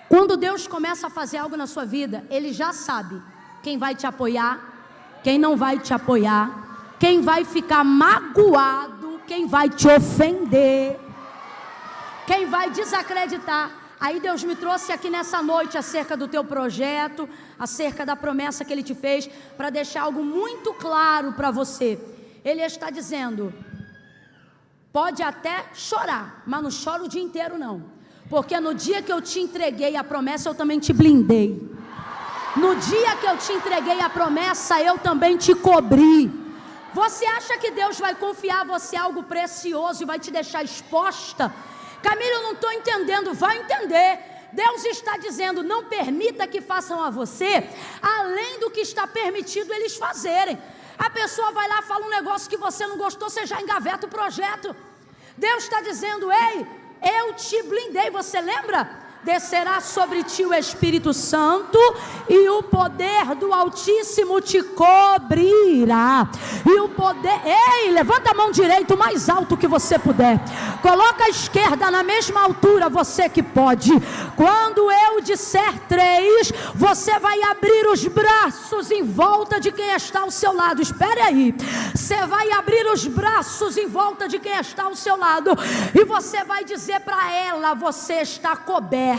Quando Deus começa a fazer algo na sua vida, Ele já sabe quem vai te apoiar, quem não vai te apoiar, quem vai ficar magoado, quem vai te ofender, quem vai desacreditar. Aí Deus me trouxe aqui nessa noite acerca do teu projeto, acerca da promessa que Ele te fez, para deixar algo muito claro para você. Ele está dizendo, pode até chorar, mas não chora o dia inteiro não, porque no dia que eu te entreguei a promessa, eu também te blindei. No dia que eu te entreguei a promessa, eu também te cobri. Você acha que Deus vai confiar a você algo precioso e vai te deixar exposta? Camila, eu não estou entendendo. Vai entender. Deus está dizendo, não permita que façam a você além do que está permitido eles fazerem. A pessoa vai lá, fala um negócio que você não gostou, você já engaveta o projeto. Deus está dizendo, ei, eu te blindei. Você lembra? Descerá sobre ti o Espírito Santo e o poder do Altíssimo te cobrirá. E o poder, ei, levanta a mão direita o mais alto que você puder. Coloca a esquerda na mesma altura, você que pode. Quando eu disser 3, você vai abrir os braços em volta de quem está ao seu lado. Espere aí. Você vai abrir os braços em volta de quem está ao seu lado. E você vai dizer para ela, você está coberta.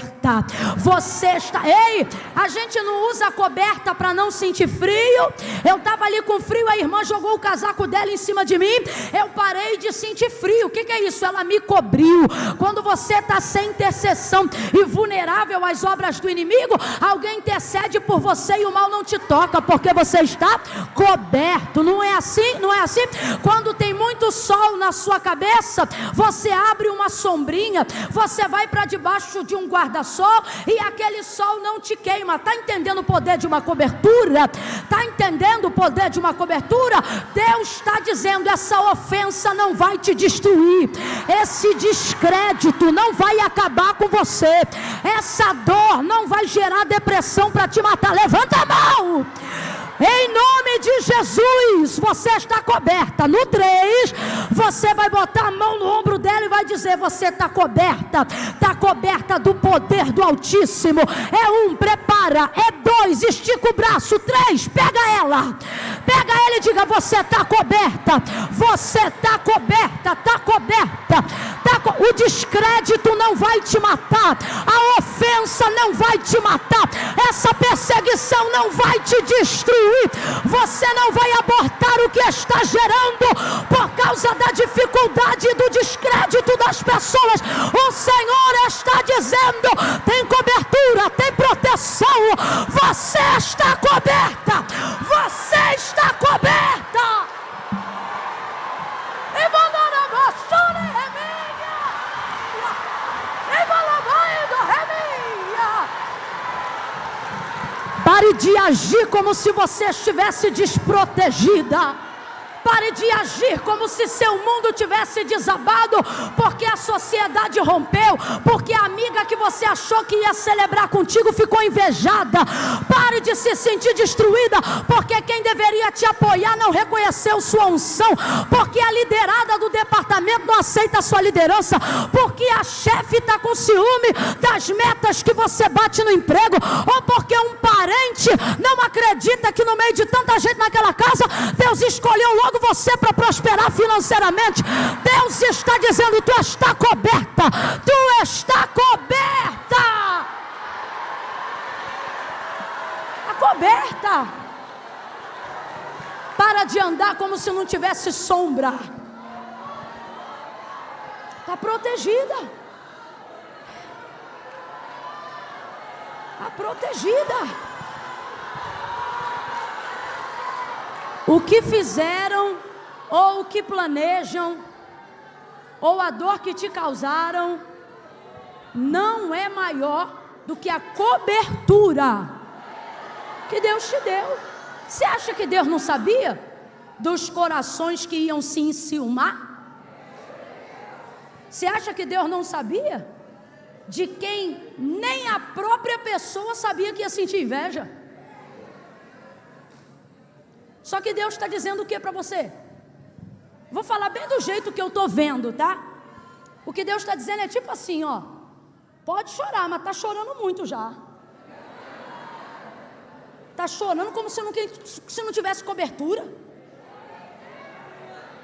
Você está, ei, a gente não usa coberta para não sentir frio. Eu estava ali com frio, a irmã jogou o casaco dela em cima de mim, eu parei de sentir frio. O que é isso? Ela me cobriu. Quando você está sem intercessão e vulnerável às obras do inimigo, alguém intercede por você e o mal não te toca, porque você está coberto. Não é assim? Não é assim? Quando tem muito sol na sua cabeça, você abre uma sombrinha, você vai para debaixo de um guarda-sol e aquele sol não te queima. Está entendendo o poder de uma cobertura? Está entendendo o poder de uma cobertura? Deus está dizendo, essa ofensa não vai te destruir, esse descrédito não vai acabar com você, essa dor não vai gerar depressão para te matar. Levanta a mão. Em nome de Jesus, você está coberta. No 3, você vai botar a mão no ombro dela e vai dizer, você está coberta do poder do Altíssimo. É 1, prepara. É 2, estica o braço. 3, pega ela e diga, você está coberta. Você está coberta, está coberta. O descrédito não vai te matar, a ofensa não vai te matar, essa perseguição não vai te destruir. Você não vai abortar o que está gerando por causa da dificuldade e do descrédito das pessoas. O Senhor está dizendo, tem cobertura, tem proteção, Pare de agir como se você estivesse desprotegida. Pare de agir como se seu mundo tivesse desabado, porque a sociedade rompeu, porque a amiga que você achou que ia celebrar contigo ficou invejada. Pare de se sentir destruída, porque quem deveria te apoiar não reconheceu sua unção, porque a liderada do departamento não aceita a sua liderança, porque a chefe está com ciúme das metas que você bate no emprego, ou porque um parente não acredita que no meio de tanta gente naquela casa, Deus escolheu logo você para prosperar financeiramente. Deus está dizendo: tu está coberta, tu está coberta, está coberta. Para de andar como se não tivesse sombra, está protegida, está protegida. O que fizeram, ou o que planejam, ou a dor que te causaram, não é maior do que a cobertura que Deus te deu. Você acha que Deus não sabia dos corações que iam se enciumar? Você acha que Deus não sabia de quem nem a própria pessoa sabia que ia sentir inveja? Só que Deus está dizendo o que para você? Vou falar bem do jeito que eu estou vendo, tá? O que Deus está dizendo é tipo assim, ó. Pode chorar, mas está chorando muito já. Está chorando como se não tivesse cobertura.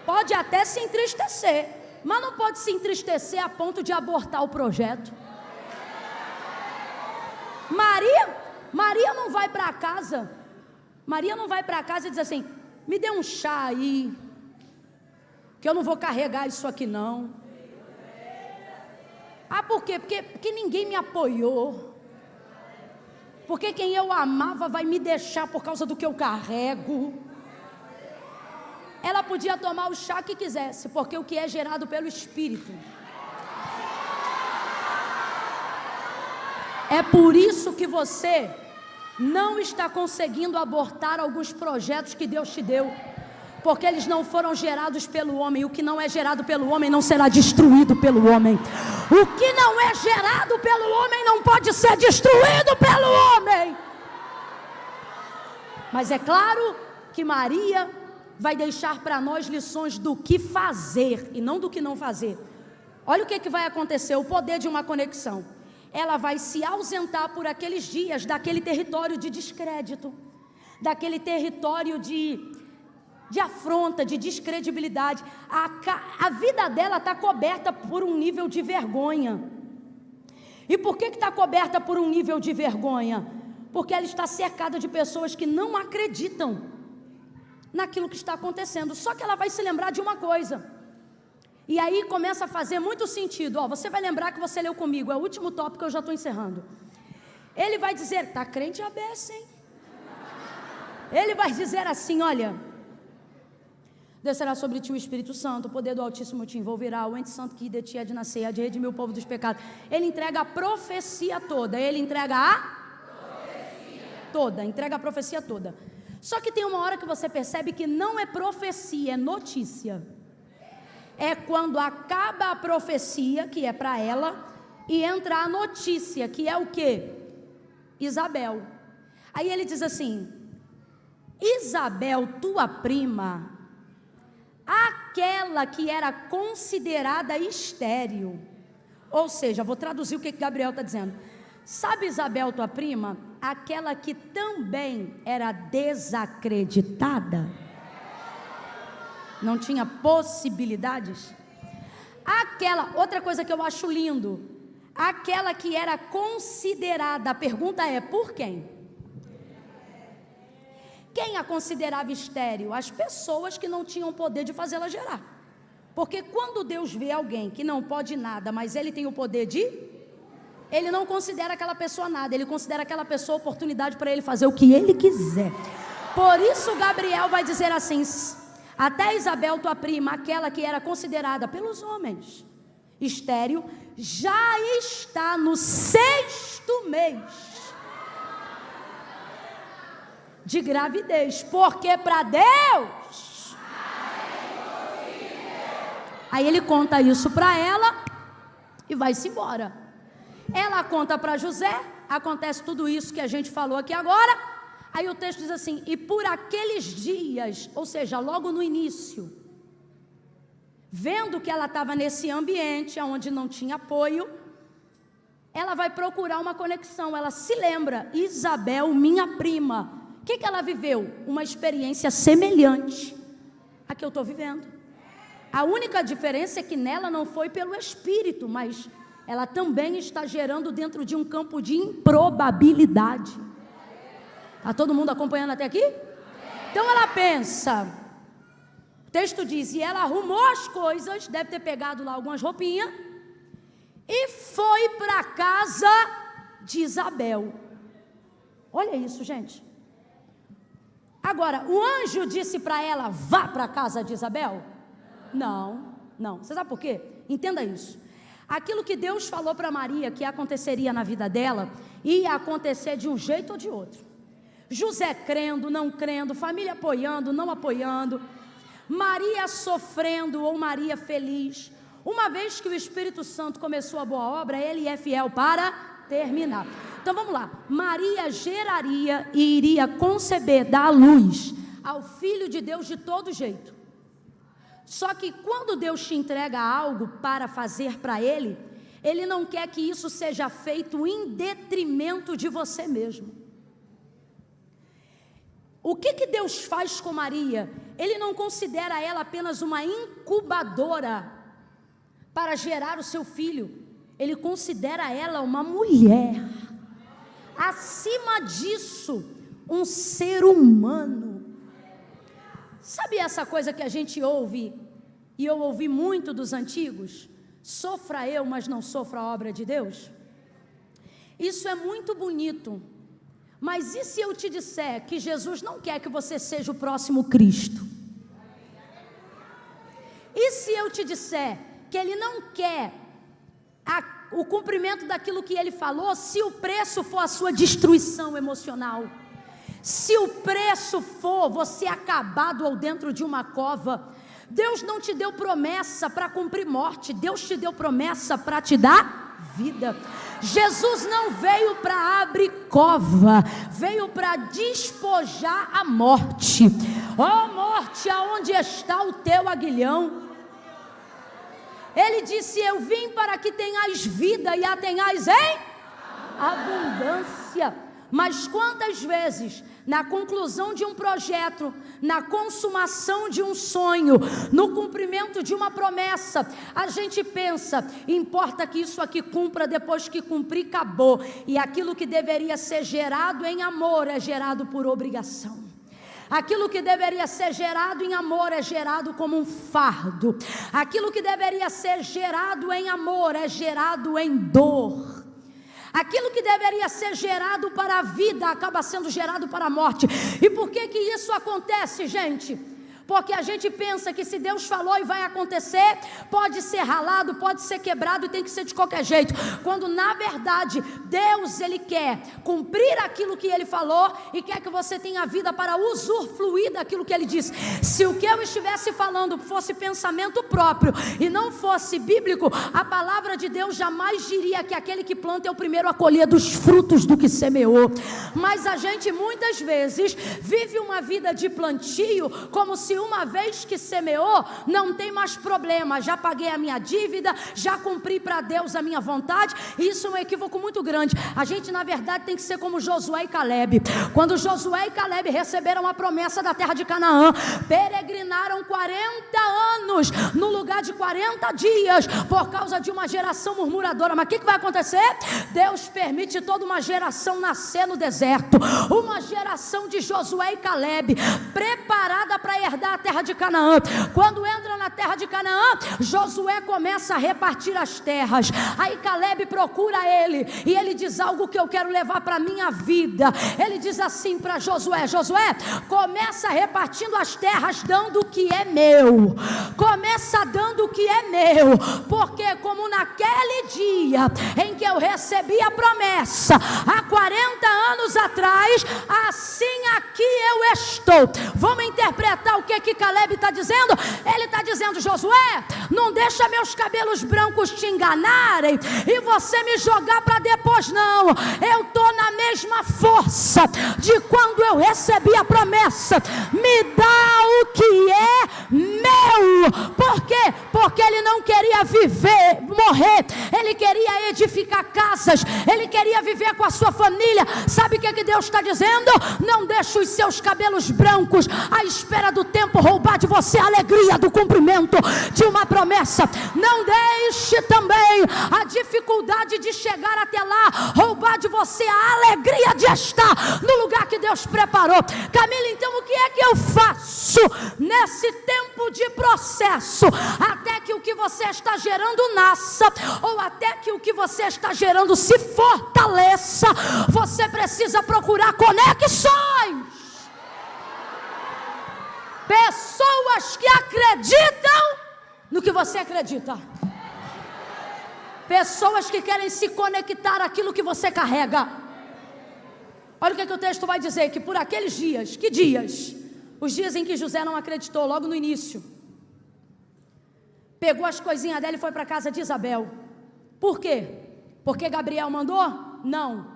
Pode até se entristecer, mas não pode se entristecer a ponto de abortar o projeto. Maria não vai para casa. Maria não vai para casa e diz assim: me dê um chá aí, que eu não vou carregar isso aqui não. Ah, por quê? Porque ninguém me apoiou. Porque quem eu amava vai me deixar por causa do que eu carrego. Ela podia tomar o chá que quisesse, porque o que é gerado pelo Espírito. É por isso que você não está conseguindo abortar alguns projetos que Deus te deu, porque eles não foram gerados pelo homem. O que não é gerado pelo homem não será destruído pelo homem. O que não é gerado pelo homem não pode ser destruído pelo homem. Mas é claro que Maria vai deixar para nós lições do que fazer e não do que não fazer. Olha o que vai acontecer, o poder de uma conexão. Ela vai se ausentar por aqueles dias daquele território de descrédito, daquele território de afronta, de descredibilidade. A vida dela está coberta por um nível de vergonha. E por que está coberta por um nível de vergonha? Porque ela está cercada de pessoas que não acreditam naquilo que está acontecendo. Só que ela vai se lembrar de uma coisa. E aí começa a fazer muito sentido. Você vai lembrar que você leu comigo, é o último tópico que eu já estou encerrando. Ele vai dizer: está crente a beça, hein? Ele vai dizer assim: olha, descerá sobre ti o Espírito Santo, o poder do Altíssimo te envolverá, o ente santo que de ti há de nascer, há de redimir o povo dos pecados. Ele entrega a profecia toda, ele entrega a profecia toda, entrega a profecia toda. Só que tem uma hora que você percebe que não é profecia, é notícia. É quando acaba a profecia, que é para ela, e entra a notícia, que é o quê? Isabel. Aí ele diz assim: Isabel, tua prima, aquela que era considerada estéril. Ou seja, vou traduzir o que Gabriel está dizendo. Sabe Isabel, tua prima, aquela que também era desacreditada? Não tinha possibilidades? Outra coisa que eu acho lindo, aquela que era considerada, a pergunta é: por quem? Quem a considerava estéril? As pessoas que não tinham poder de fazê-la gerar. Porque quando Deus vê alguém que não pode nada, mas ele tem o poder de, ele não considera aquela pessoa nada, ele considera aquela pessoa oportunidade para ele fazer o que ele quiser. Por isso Gabriel vai dizer assim: até Isabel, tua prima, aquela que era considerada pelos homens estéril, já está no 6º mês. de gravidez, porque para Deus. Aí ele conta isso para ela e vai-se embora. Ela conta para José, acontece tudo isso que a gente falou aqui agora. Aí o texto diz assim: e por aqueles dias, ou seja, logo no início, vendo que ela estava nesse ambiente onde não tinha apoio, ela vai procurar uma conexão. Ela se lembra: Isabel, minha prima. O que ela viveu? Uma experiência semelhante à que eu estou vivendo. A única diferença é que nela não foi pelo Espírito, mas ela também está gerando dentro de um campo de improbabilidade. Está todo mundo acompanhando até aqui? Então ela pensa, o texto diz, e ela arrumou as coisas, deve ter pegado lá algumas roupinhas, e foi para a casa de Isabel. Olha isso, gente. Agora, o anjo disse para ela: vá para a casa de Isabel? Não. Você sabe por quê? Entenda isso. Aquilo que Deus falou para Maria que aconteceria na vida dela, ia acontecer de um jeito ou de outro. José crendo, não crendo, família apoiando, não apoiando, Maria sofrendo ou Maria feliz. Uma vez que o Espírito Santo começou a boa obra, ele é fiel para terminar. Então vamos lá, Maria geraria e iria conceber, dar à luz ao Filho de Deus de todo jeito. Só que quando Deus te entrega algo para fazer para Ele, Ele não quer que isso seja feito em detrimento de você mesmo. O que Deus faz com Maria? Ele não considera ela apenas uma incubadora para gerar o seu filho. Ele considera ela uma mulher. Acima disso, um ser humano. Sabe essa coisa que a gente ouve, e eu ouvi muito dos antigos? Sofra eu, mas não sofra a obra de Deus. Isso é muito bonito. Mas e se eu te disser que Jesus não quer que você seja o próximo Cristo? E se eu te disser que Ele não quer o cumprimento daquilo que Ele falou, se o preço for a sua destruição emocional? Se o preço for você acabado ou dentro de uma cova? Deus não te deu promessa para cumprir morte, Deus te deu promessa para te dar vida. Jesus não veio para abrir cova, veio para despojar a morte. Ó morte, aonde está o teu aguilhão? Ele disse: eu vim para que tenhais vida e a tenhais em abundância. Mas quantas vezes, na conclusão de um projeto, na consumação de um sonho, no cumprimento de uma promessa, a gente pensa: importa que isso aqui cumpra, depois que cumprir, acabou. E aquilo que deveria ser gerado em amor é gerado por obrigação. Aquilo que deveria ser gerado em amor é gerado como um fardo. Aquilo que deveria ser gerado em amor é gerado em dor. Aquilo que deveria ser gerado para a vida acaba sendo gerado para a morte. E por que isso acontece, gente? Porque a gente pensa que se Deus falou e vai acontecer, pode ser ralado, pode ser quebrado e tem que ser de qualquer jeito. Quando na verdade Deus, Ele quer cumprir aquilo que Ele falou e quer que você tenha vida para usufruir daquilo que Ele disse. Se o que eu estivesse falando fosse pensamento próprio e não fosse bíblico, a palavra de Deus jamais diria que aquele que planta é o primeiro a colher dos frutos do que semeou. Mas a gente muitas vezes vive uma vida de plantio como se uma vez que semeou, não tem mais problema, já paguei a minha dívida, já cumpri para Deus a minha vontade. Isso é um equívoco muito grande. A gente na verdade tem que ser como Josué e Calebe. Quando Josué e Calebe receberam a promessa da terra de Canaã, peregrinaram 40 anos no lugar de 40 dias, por causa de uma geração murmuradora. Mas o que vai acontecer? Deus permite toda uma geração nascer no deserto, uma geração de Josué e Calebe, preparada para herdar herdar a terra de Canaã. Quando entra na terra de Canaã, Josué começa a repartir as terras. Aí Caleb procura ele, e ele diz algo que eu quero levar para a minha vida. Ele diz assim para Josué: Josué, começa repartindo as terras, dando o que é meu. Começa dando o que é meu, porque como naquele dia em que eu recebi a promessa, há 40 anos atrás, assim aqui eu estou. Vamos interpretar o que Caleb está dizendo? Ele está dizendo: Josué, não deixa meus cabelos brancos te enganarem e você me jogar para depois, não. Eu estou na mesma força de quando eu recebi a promessa. Me dá o que é meu. Por quê? Porque ele não queria morrer, ele queria edificar casas, ele queria viver com a sua família. Sabe o que Deus está dizendo? Não deixe os seus cabelos brancos à espera do tempo roubar de você a alegria do cumprimento de uma promessa. Não deixe também a dificuldade de chegar até lá roubar de você a alegria de estar no lugar que Deus preparou. Camila, então o que é que eu faço nesse tempo de processo, até que o que você está gerando nasça, ou até que o que você está gerando se fortaleça? Você precisa procurar conexões, pessoas que acreditam no que você acredita, pessoas que querem se conectar àquilo que você carrega. Olha o que o texto vai dizer: que por aqueles dias, que dias? Os dias em que José não acreditou, logo no início, pegou as coisinhas dela e foi para a casa de Isabel. Por quê? Porque Gabriel mandou? Não,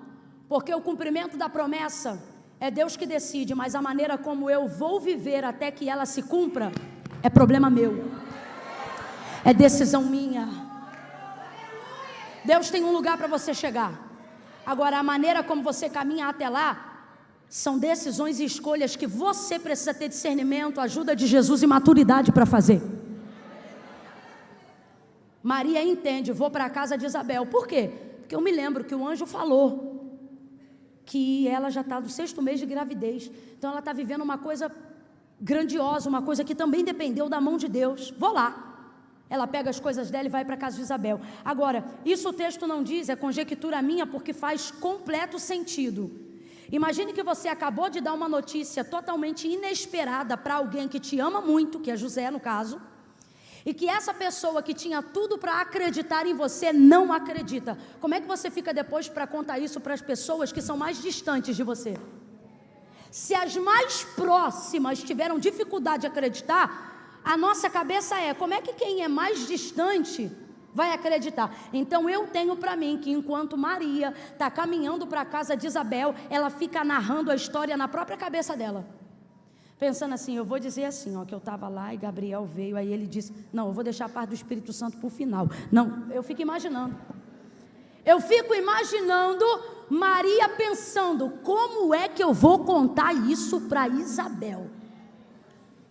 porque o cumprimento da promessa é Deus que decide, mas a maneira como eu vou viver até que ela se cumpra é problema meu, é decisão minha. Deus tem um lugar para você chegar, agora a maneira como você caminha até lá são decisões e escolhas que você precisa ter discernimento, ajuda de Jesus e maturidade para fazer. Maria entende: vou para a casa de Isabel. Por quê? Porque eu me lembro que o anjo falou que ela já está no 6º mês de gravidez, então ela está vivendo uma coisa grandiosa, uma coisa que também dependeu da mão de Deus. Vou lá. Ela pega as coisas dela e vai para a casa de Isabel. Agora, isso o texto não diz, é conjectura minha, porque faz completo sentido. Imagine que você acabou de dar uma notícia totalmente inesperada para alguém que te ama muito, que é José no caso, e que essa pessoa que tinha tudo para acreditar em você não acredita. Como é que você fica depois para contar isso para as pessoas que são mais distantes de você? Se as mais próximas tiveram dificuldade de acreditar, a nossa cabeça é: como é que quem é mais distante vai acreditar? Então eu tenho para mim que enquanto Maria está caminhando para a casa de Isabel, ela fica narrando a história na própria cabeça dela, pensando assim: eu vou dizer assim, ó, que eu estava lá e Gabriel veio, aí ele disse, não, eu vou deixar a parte do Espírito Santo para o final. Não, eu fico imaginando Maria pensando: como é que eu vou contar isso para Isabel?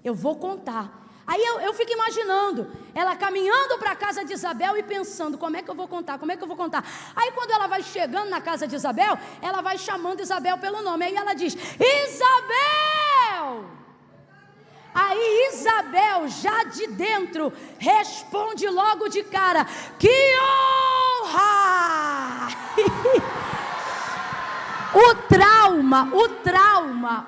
Eu vou contar. Aí eu fico imaginando ela caminhando para a casa de Isabel e pensando: como é que eu vou contar, como é que eu vou contar? Aí quando ela vai chegando na casa de Isabel, ela vai chamando Isabel pelo nome, aí ela diz: Isabel! Aí Isabel, já de dentro, responde logo de cara: que honra!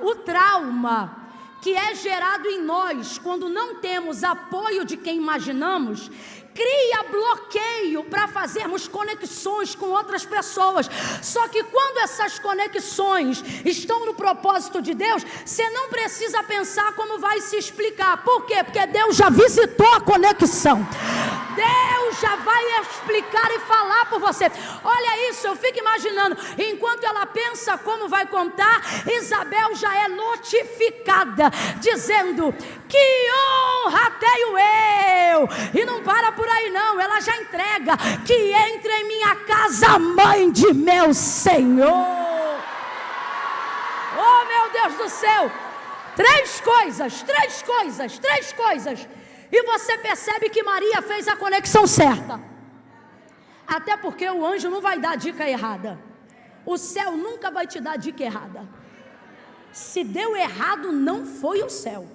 O trauma que é gerado em nós quando não temos apoio de quem imaginamos, cria bloqueio para fazermos conexões com outras pessoas. Só que quando essas conexões estão no propósito de Deus, você não precisa pensar como vai se explicar. Por quê? Porque Deus já visitou a conexão. Deus já vai explicar e falar por você. Olha isso, eu fico imaginando, enquanto ela pensa como vai contar, Isabel já é notificada, dizendo: que honra tenho eu! E não para por aí não, ela já entrega: que entre em minha casa a mãe de meu Senhor. Oh meu Deus do céu! Três coisas. E você percebe que Maria fez a conexão certa. Até porque o anjo não vai dar dica errada. O céu nunca vai te dar dica errada. Se deu errado, não foi o céu.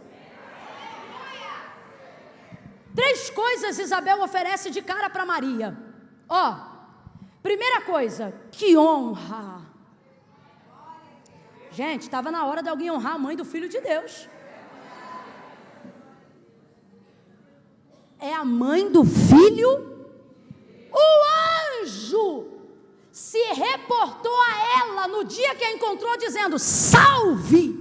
3 coisas Isabel oferece de cara para Maria. Ó, primeira coisa, que honra. Gente, estava na hora de alguém honrar a mãe do Filho de Deus. É a mãe do Filho. O anjo se reportou a ela no dia que a encontrou, dizendo: salve.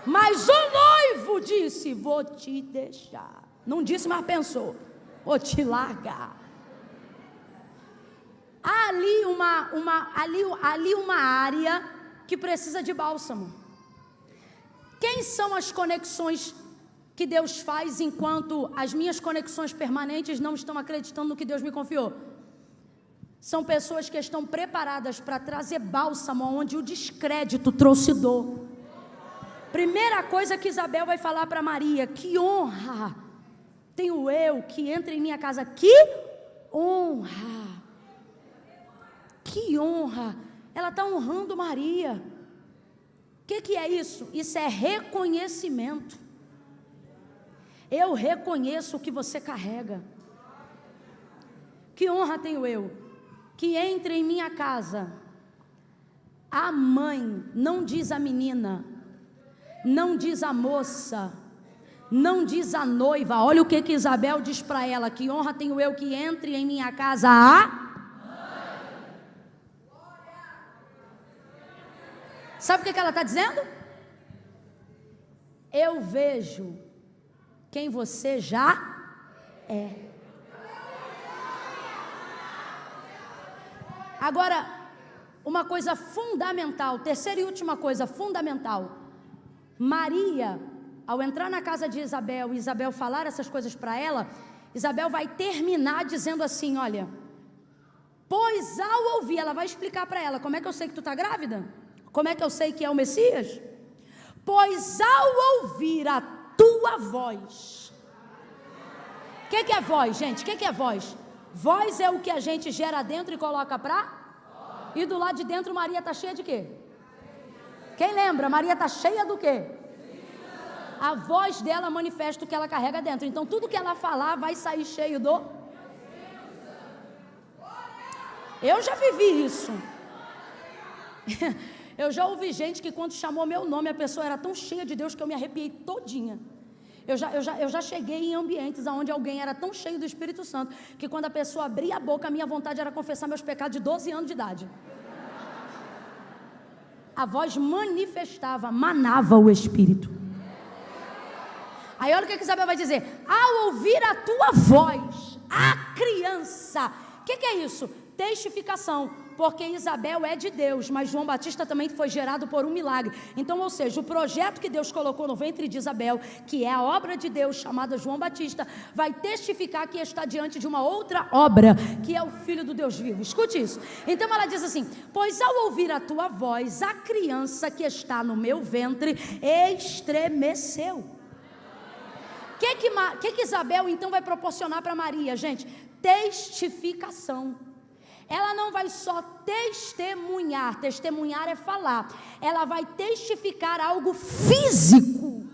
Mas o noivo disse: vou te deixar. Não disse, mas pensou: vou te largar. Há ali uma área que precisa de bálsamo. Quem são as conexões que Deus faz enquanto as minhas conexões permanentes não estão acreditando no que Deus me confiou? São pessoas que estão preparadas para trazer bálsamo onde o descrédito trouxe dor. Primeira coisa que Isabel vai falar para Maria: que honra tenho eu que entra em minha casa. Que honra, que honra. Ela está honrando Maria. O que é isso? Isso é reconhecimento. Eu reconheço o que você carrega. Que honra tenho eu que entre em minha casa. A mãe, não diz a menina, não diz a moça, não diz a noiva. Olha o que Isabel diz para ela: que honra tenho eu que entre em minha casa a... Sabe o que ela está dizendo? Eu vejo quem você já é. Agora, uma coisa fundamental, terceira e última coisa fundamental. Maria, ao entrar na casa de Isabel, e Isabel falar essas coisas para ela, Isabel vai terminar dizendo assim: olha, pois ao ouvir, ela vai explicar para ela: como é que eu sei que tu está grávida? Como é que eu sei que é o Messias? Pois ao ouvir a tua voz. O que é voz, gente? O que é voz? Voz é o que a gente gera dentro e coloca para... E do lado de dentro Maria está cheia de quê? Quem lembra? Maria está cheia do quê? A voz dela manifesta o que ela carrega dentro. Então tudo que ela falar vai sair cheio do... Eu já vivi isso. Eu já ouvi gente que quando chamou meu nome, a pessoa era tão cheia de Deus que eu me arrepiei todinha. Eu já cheguei em ambientes onde alguém era tão cheio do Espírito Santo, que quando a pessoa abria a boca, a minha vontade era confessar meus pecados de 12 anos de idade. A voz manifestava, manava o Espírito. Aí olha o que Isabel vai dizer: ao ouvir a tua voz, a criança. O que é isso? Testificação. Porque Isabel é de Deus, mas João Batista também foi gerado por um milagre. Então, ou seja, o projeto que Deus colocou no ventre de Isabel, que é a obra de Deus chamada João Batista, vai testificar que está diante de uma outra obra, que é o Filho do Deus vivo. Escute isso. Então ela diz assim: pois ao ouvir a tua voz, a criança que está no meu ventre estremeceu. O que Isabel então vai proporcionar para Maria, gente? Testificação. Ela não vai só testemunhar é falar, ela vai testificar algo físico,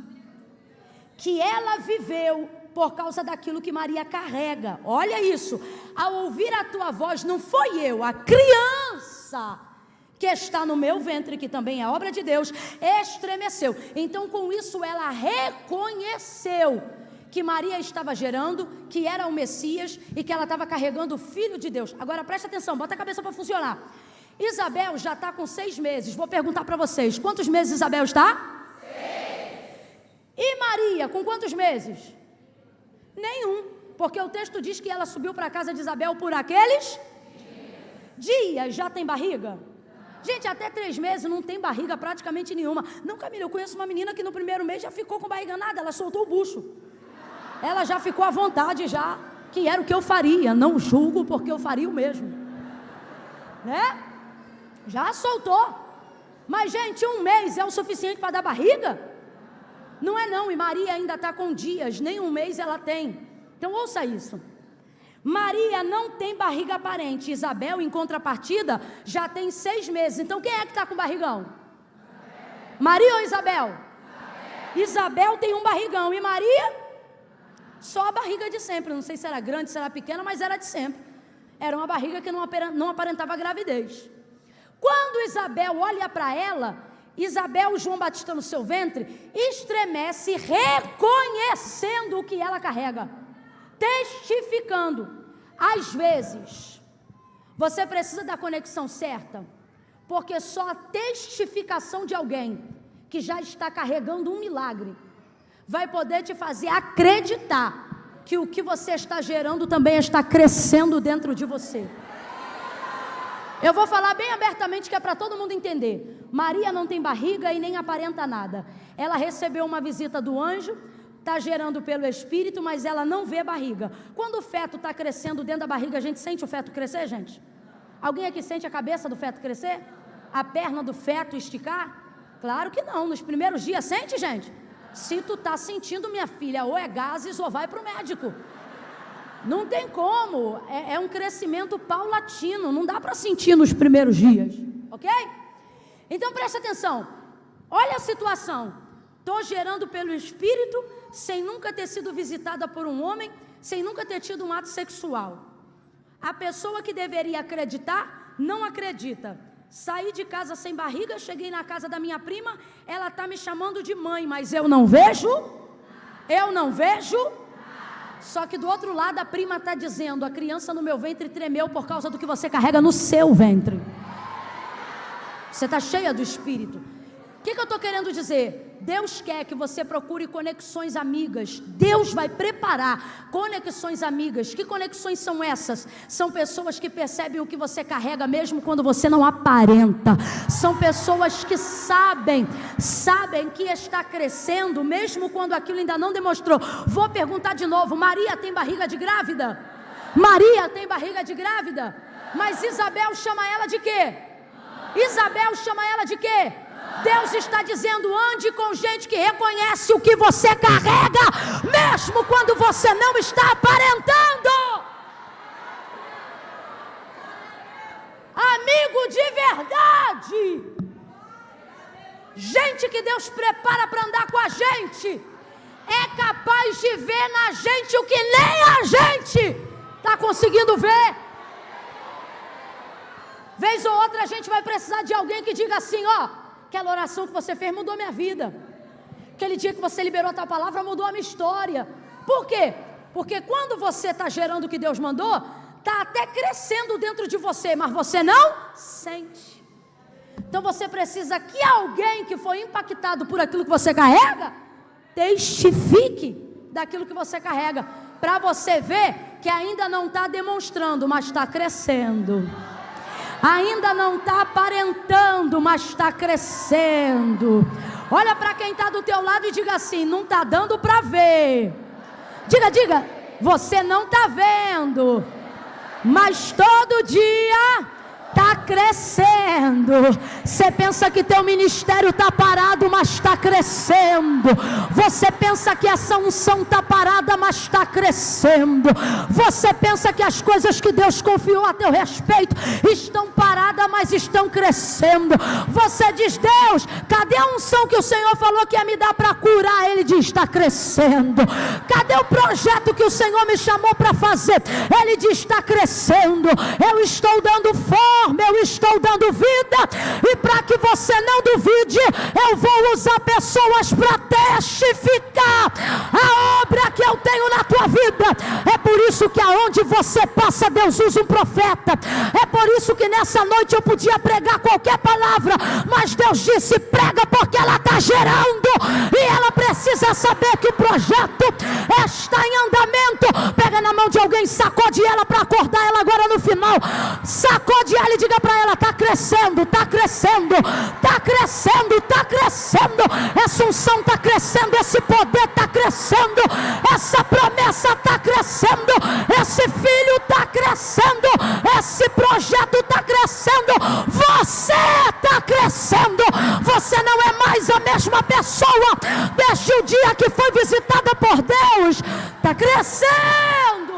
que ela viveu por causa daquilo que Maria carrega. Olha isso: ao ouvir a tua voz, não foi eu, a criança que está no meu ventre, que também é obra de Deus, estremeceu. Então com isso ela reconheceu que Maria estava gerando, que era o Messias e que ela estava carregando o Filho de Deus. Agora presta atenção, bota a cabeça para funcionar. Isabel já está com 6 meses. Vou perguntar para vocês: quantos meses Isabel está? 6. E Maria, com quantos meses? Nenhum, porque o texto diz que ela subiu para a casa de Isabel por aqueles dias. Já tem barriga? Gente, até 3 meses não tem barriga praticamente nenhuma. Não, Camila, eu conheço uma menina que no primeiro mês já ficou com barriga nada, ela soltou o bucho. Ela já ficou à vontade já, que era o que eu faria. Não julgo, porque eu faria o mesmo, né? Já soltou. Mas gente, 1 mês é o suficiente para dar barriga? Não é não, e Maria ainda está com dias, nem 1 mês ela tem. Então ouça isso: Maria não tem barriga aparente. Isabel, em contrapartida, já tem 6 meses. Então quem é que está com barrigão? Maria ou Isabel? Isabel tem um barrigão e Maria, só a barriga de sempre. Não sei se era grande, se era pequena, mas era de sempre. Era uma barriga que não aparentava gravidez. Quando Isabel olha para ela, Isabel, João Batista no seu ventre, estremece, reconhecendo o que ela carrega, testificando. Às vezes, você precisa da conexão certa, porque só a testificação de alguém que já está carregando um milagre vai poder te fazer acreditar que o que você está gerando também está crescendo dentro de você. Eu vou falar bem abertamente que é para todo mundo entender. Maria não tem barriga e nem aparenta nada. Ela recebeu uma visita do anjo, está gerando pelo Espírito, mas ela não vê barriga. Quando o feto está crescendo dentro da barriga, a gente sente o feto crescer, gente? Alguém aqui sente a cabeça do feto crescer? A perna do feto esticar? Claro que não. Nos primeiros dias, sente, gente? Se tu está sentindo, minha filha, ou é gases ou vai para o médico. Não tem como, é um crescimento paulatino, não dá para sentir nos primeiros dias, ok? Então preste atenção, olha a situação, estou gerando pelo Espírito, sem nunca ter sido visitada por um homem, sem nunca ter tido um ato sexual. A pessoa que deveria acreditar, não acredita. Saí de casa sem barriga, cheguei na casa da minha prima, ela está me chamando de mãe, mas eu não vejo. Só que do outro lado a prima está dizendo, a criança no meu ventre tremeu por causa do que você carrega no seu ventre. Você está cheia do Espírito. O que eu estou querendo dizer? Deus quer que você procure conexões amigas. Deus vai preparar conexões amigas. Que conexões são essas? São pessoas que percebem o que você carrega mesmo quando você não aparenta. São pessoas que sabem que está crescendo mesmo quando aquilo ainda não demonstrou. Vou perguntar de novo, Maria tem barriga de grávida? Maria tem barriga de grávida? Mas Isabel chama ela de quê? Isabel chama ela de quê? Deus está dizendo, ande com gente que reconhece o que você carrega, mesmo quando você não está aparentando. Amigo de verdade, gente que Deus prepara para andar com a gente, é capaz de ver na gente o que nem a gente está conseguindo ver. Vez ou outra a gente vai precisar de alguém que diga assim, ó, aquela oração que você fez mudou minha vida. Aquele dia que você liberou a tua palavra mudou a minha história. Por quê? Porque quando você está gerando o que Deus mandou, está até crescendo dentro de você, mas você não sente. Então você precisa que alguém que foi impactado por aquilo que você carrega, testifique daquilo que você carrega, para você ver que ainda não está demonstrando, mas está crescendo. Ainda não está aparentando, mas está crescendo. Olha para quem está do teu lado e diga assim, não está dando para ver. Diga, você não está vendo, mas todo dia está crescendo. Você pensa que teu ministério está parado, mas está crescendo. Você pensa que essa unção está parada, mas está crescendo. Você pensa que as coisas que Deus confiou a teu respeito estão paradas, mas estão crescendo. Você diz, Deus, cadê a unção que o Senhor falou que ia me dar para curar? Ele diz, está crescendo. Cadê o projeto que o Senhor me chamou para fazer? Ele diz, está crescendo. Eu estou dando forma, eu estou dando vida, e para que você não duvide, eu vou usar pessoas para testificar a obra que eu tenho na tua vida. É por isso que aonde você passa, Deus usa um profeta. É por isso que nessa noite eu podia pregar qualquer palavra, mas Deus disse, prega, porque ela está gerando, e ela precisa saber que o projeto está em andamento. Pega na mão de alguém, sacode ela para acordar ela agora no final. Sacode ela e diga para ela, está crescendo, está crescendo, está crescendo, está crescendo. Essa unção está crescendo, esse poder está crescendo, essa promessa está crescendo, esse filho está crescendo, esse projeto está crescendo, você está crescendo. Você não é mais a mesma pessoa desde o dia que foi visitada por Deus. Está crescendo.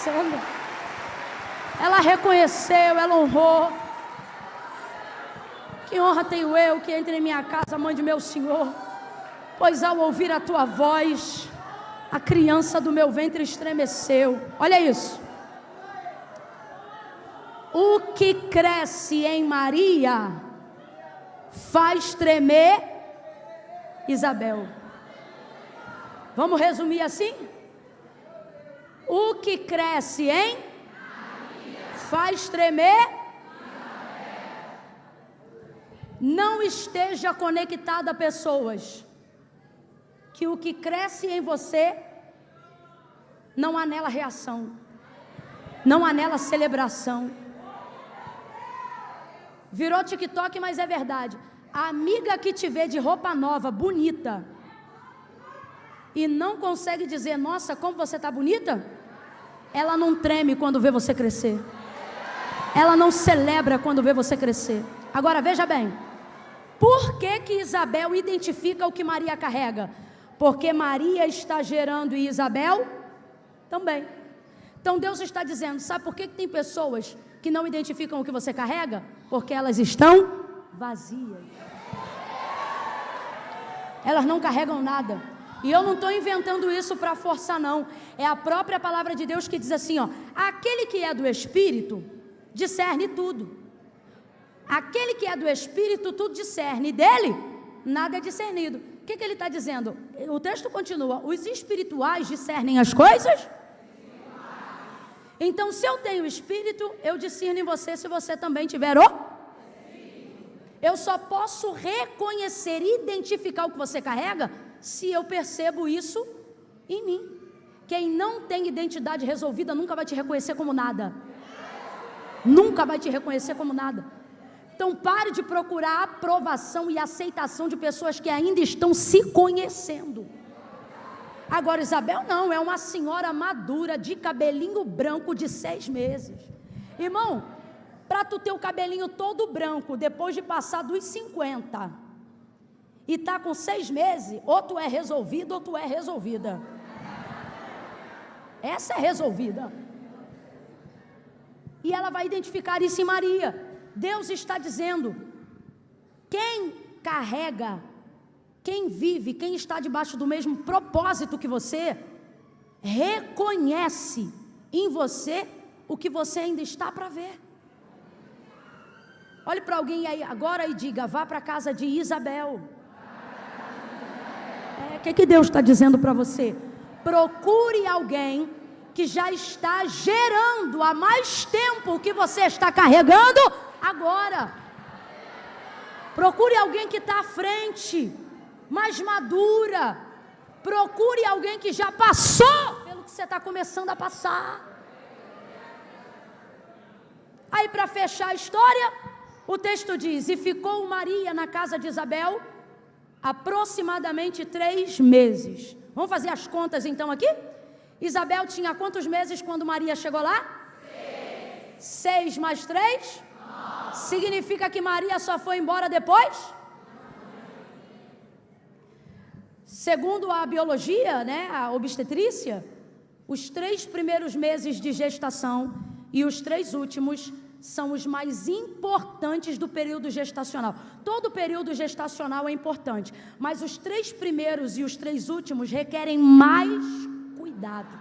reconhecendo. Ela reconheceu, ela honrou. Que honra tenho eu que entre em minha casa, mãe de meu Senhor, pois ao ouvir a tua voz, a criança do meu ventre estremeceu. Olha isso. O que cresce em Maria faz tremer Isabel. Vamos resumir assim? O que cresce em Maria faz tremer Isabel. Não esteja conectado a pessoas que o que cresce em você, não há nela reação, não há nela celebração. Virou TikTok, mas é verdade. A amiga que te vê de roupa nova, bonita, e não consegue dizer, nossa, como você está bonita, ela não treme quando vê você crescer, ela não celebra quando vê você crescer. Agora veja bem, por que Isabel identifica o que Maria carrega? Porque Maria está gerando e Isabel também. Então Deus está dizendo, sabe por que tem pessoas que não identificam o que você carrega? Porque elas estão vazias. Elas não carregam nada. E eu não estou inventando isso para forçar, não. É a própria palavra de Deus que diz assim, ó, aquele que é do Espírito discerne tudo. Aquele que é do Espírito tudo discerne, e dele nada é discernido. O que ele está dizendo? O texto continua, os espirituais discernem as coisas? Então, se eu tenho Espírito, eu discerno em você, se você também tiver o? Eu só posso reconhecer e identificar o que você carrega, se eu percebo isso em mim. Quem não tem identidade resolvida, nunca vai te reconhecer como nada. Nunca vai te reconhecer como nada. Então, pare de procurar a aprovação e aceitação de pessoas que ainda estão se conhecendo. Agora, Isabel não, é uma senhora madura, de cabelinho branco de 6 meses. Irmão, para tu ter o cabelinho todo branco, depois de passar dos 50, e tá com 6 meses, ou tu é resolvido, ou tu é resolvida. Essa é resolvida. E ela vai identificar isso em Maria. Deus está dizendo, quem carrega, quem vive, quem está debaixo do mesmo propósito que você, reconhece em você o que você ainda está para ver. Olhe para alguém aí agora e diga, vá para a casa de Isabel. O que Deus está dizendo para você? Procure alguém que já está gerando há mais tempo o que você está carregando agora. Procure alguém que está à frente, mais madura. Procure alguém que já passou pelo que você está começando a passar. Aí, para fechar a história, o texto diz, e ficou Maria na casa de Isabel aproximadamente 3 meses. Vamos fazer as contas então aqui? Isabel tinha quantos meses quando Maria chegou lá? 6 mais 3? 9. Significa que Maria só foi embora depois? Segundo a biologia, né, a obstetrícia, os 3 primeiros meses de gestação e os 3 últimos são os mais importantes do período gestacional. Todo período gestacional é importante, mas os 3 primeiros e os 3 últimos requerem mais cuidado.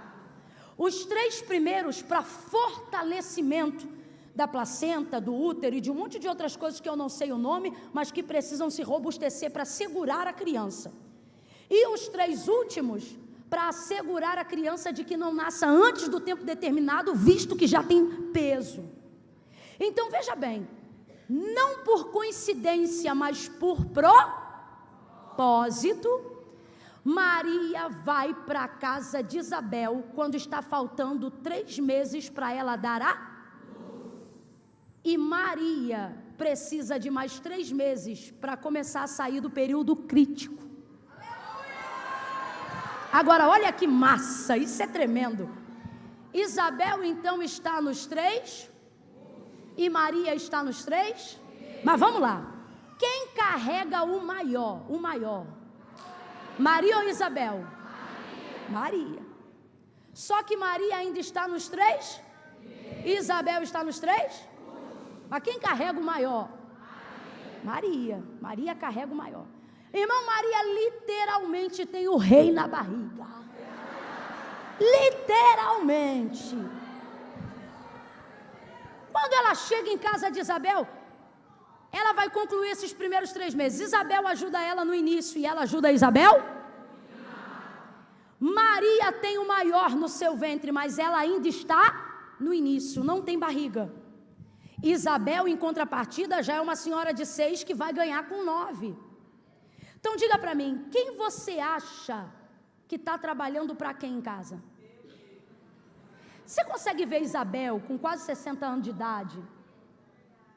Os 3 primeiros para fortalecimento da placenta, do útero e de um monte de outras coisas que eu não sei o nome, mas que precisam se robustecer para segurar a criança. E os 3 últimos para assegurar a criança de que não nasça antes do tempo determinado, visto que já tem peso. Então veja bem, não por coincidência, mas por propósito, Maria vai para a casa de Isabel quando está faltando 3 meses para ela dar a luz. E Maria precisa de mais 3 meses para começar a sair do período crítico. Agora olha que massa, isso é tremendo. Isabel então está nos 3 e Maria está nos 3. Mas vamos lá, quem carrega o maior? Maria ou Isabel? Maria. Só que Maria ainda está nos 3? Isabel está nos 3? Mas quem carrega o maior? Maria. Maria carrega o maior. Irmão, Maria literalmente tem o rei na barriga. Literalmente. Quando ela chega em casa de Isabel, ela vai concluir esses primeiros 3 meses. Isabel ajuda ela no início e ela ajuda Isabel? Maria tem o maior no seu ventre, mas ela ainda está no início, não tem barriga. Isabel, em contrapartida, já é uma senhora de 6 que vai ganhar com 9. Então diga para mim, quem você acha que está trabalhando para quem em casa? Você consegue ver Isabel com quase 60 anos de idade?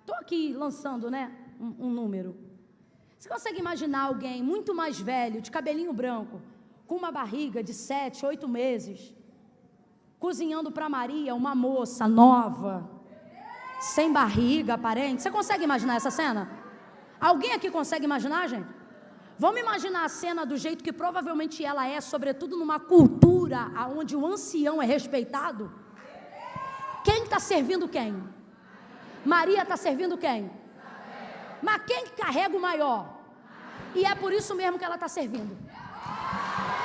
Estou aqui lançando, né, um número. Você consegue imaginar alguém muito mais velho, de cabelinho branco, com uma barriga de 7, 8 meses, cozinhando para Maria, uma moça nova, sem barriga aparente? Você consegue imaginar essa cena? Alguém aqui consegue imaginar, gente? Vamos imaginar a cena do jeito que provavelmente ela é, sobretudo numa cultura onde o ancião é respeitado. Quem está servindo quem? Maria está servindo quem? Mas quem carrega o maior? E é por isso mesmo que ela está servindo.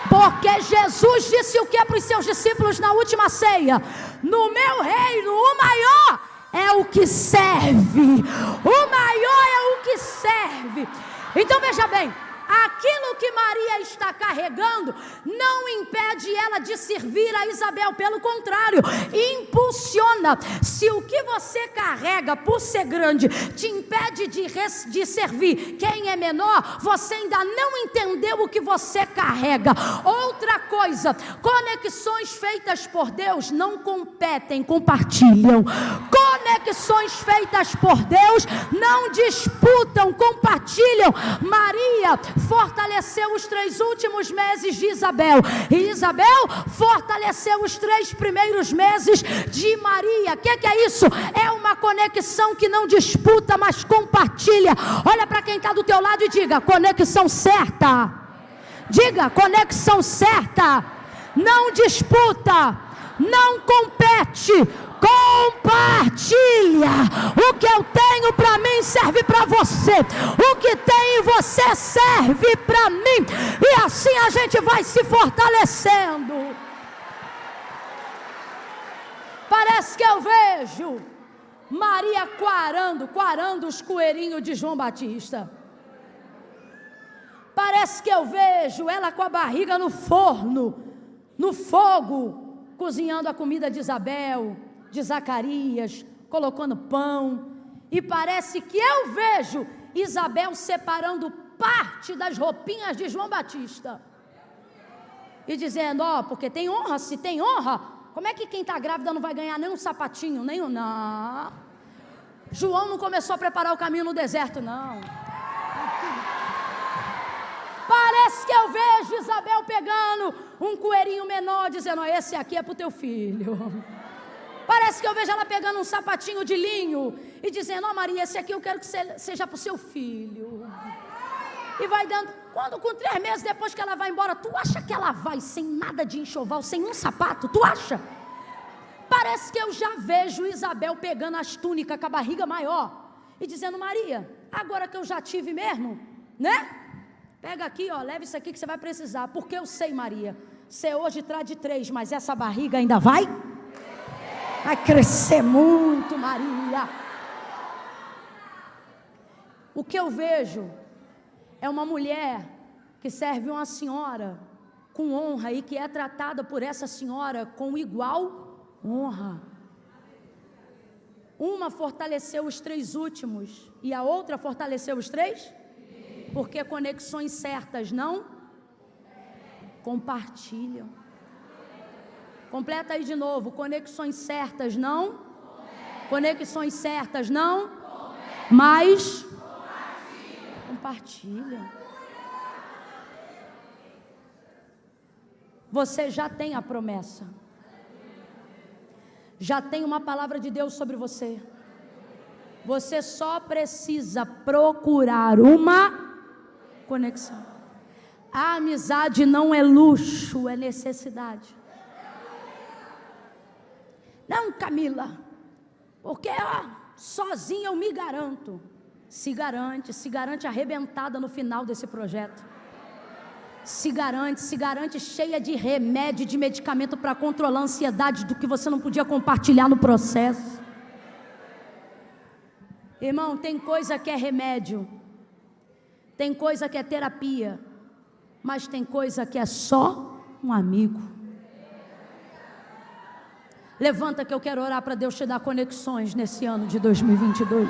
Porque Jesus disse o que para os seus discípulos na última ceia? No meu reino, o maior é o que serve. O maior é o que serve. Então veja bem, aquilo que Maria está carregando não impede ela de servir a Isabel, pelo contrário, impulsiona. Se o que você carrega, por ser grande, te impede de servir quem é menor, você ainda não entendeu o que você carrega. Outra coisa, conexões feitas por Deus não competem, compartilham. Conexões feitas por Deus não disputam, compartilham. Maria fortaleceu os 3 últimos meses de Isabel, e Isabel fortaleceu os 3 primeiros meses de Maria. O que é isso? É uma conexão que não disputa, mas compartilha. Olha para quem está do teu lado e diga: conexão certa. Diga: conexão certa. Não disputa, não compete, compartilha. O que eu tenho para mim serve para você. O que tem em você serve para mim. E assim a gente vai se fortalecendo. Parece que eu vejo Maria quarando os coelhinhos de João Batista. Parece que eu vejo ela com a barriga no forno, no fogo, cozinhando a comida de Isabel, de Zacarias, colocando pão. E parece que eu vejo Isabel separando parte das roupinhas de João Batista e dizendo: ó, porque tem honra. Se tem honra, como é que quem está grávida não vai ganhar nem um sapatinho, nem um... Não, João não começou a preparar o caminho no deserto, não. Parece que eu vejo Isabel pegando um coelhinho menor, dizendo: ó, esse aqui é para o teu filho. Parece que eu vejo ela pegando um sapatinho de linho e dizendo: ó, Maria, esse aqui eu quero que seja para o seu filho. E vai dando. Quando com 3 meses depois que ela vai embora, tu acha que ela vai sem nada de enxoval, sem um sapato? Tu acha? Parece que eu já vejo Isabel pegando as túnicas com a barriga maior e dizendo: Maria, agora que eu já tive mesmo, né? Pega aqui, ó, leva isso aqui que você vai precisar. Porque eu sei, Maria, você hoje traz de 3, mas essa barriga ainda vai crescer muito, Maria. O que eu vejo é uma mulher que serve uma senhora com honra e que é tratada por essa senhora com igual honra. Uma fortaleceu os 3 últimos e a outra fortaleceu os 3? Porque conexões certas não compartilham. Completa aí de novo: conexões certas não, conexões certas não, mas compartilham. Você já tem a promessa, já tem uma palavra de Deus sobre você. Você só precisa procurar uma conexão. A amizade não é luxo, é necessidade. Não, Camila, porque sozinha eu me garanto. Se garante arrebentada no final desse projeto. Se garante cheia de remédio, de medicamento para controlar a ansiedade do que você não podia compartilhar no processo. Irmão, tem coisa que é remédio, tem coisa que é terapia, mas tem coisa que é só um amigo. Levanta que eu quero orar para Deus te dar conexões nesse ano de 2022.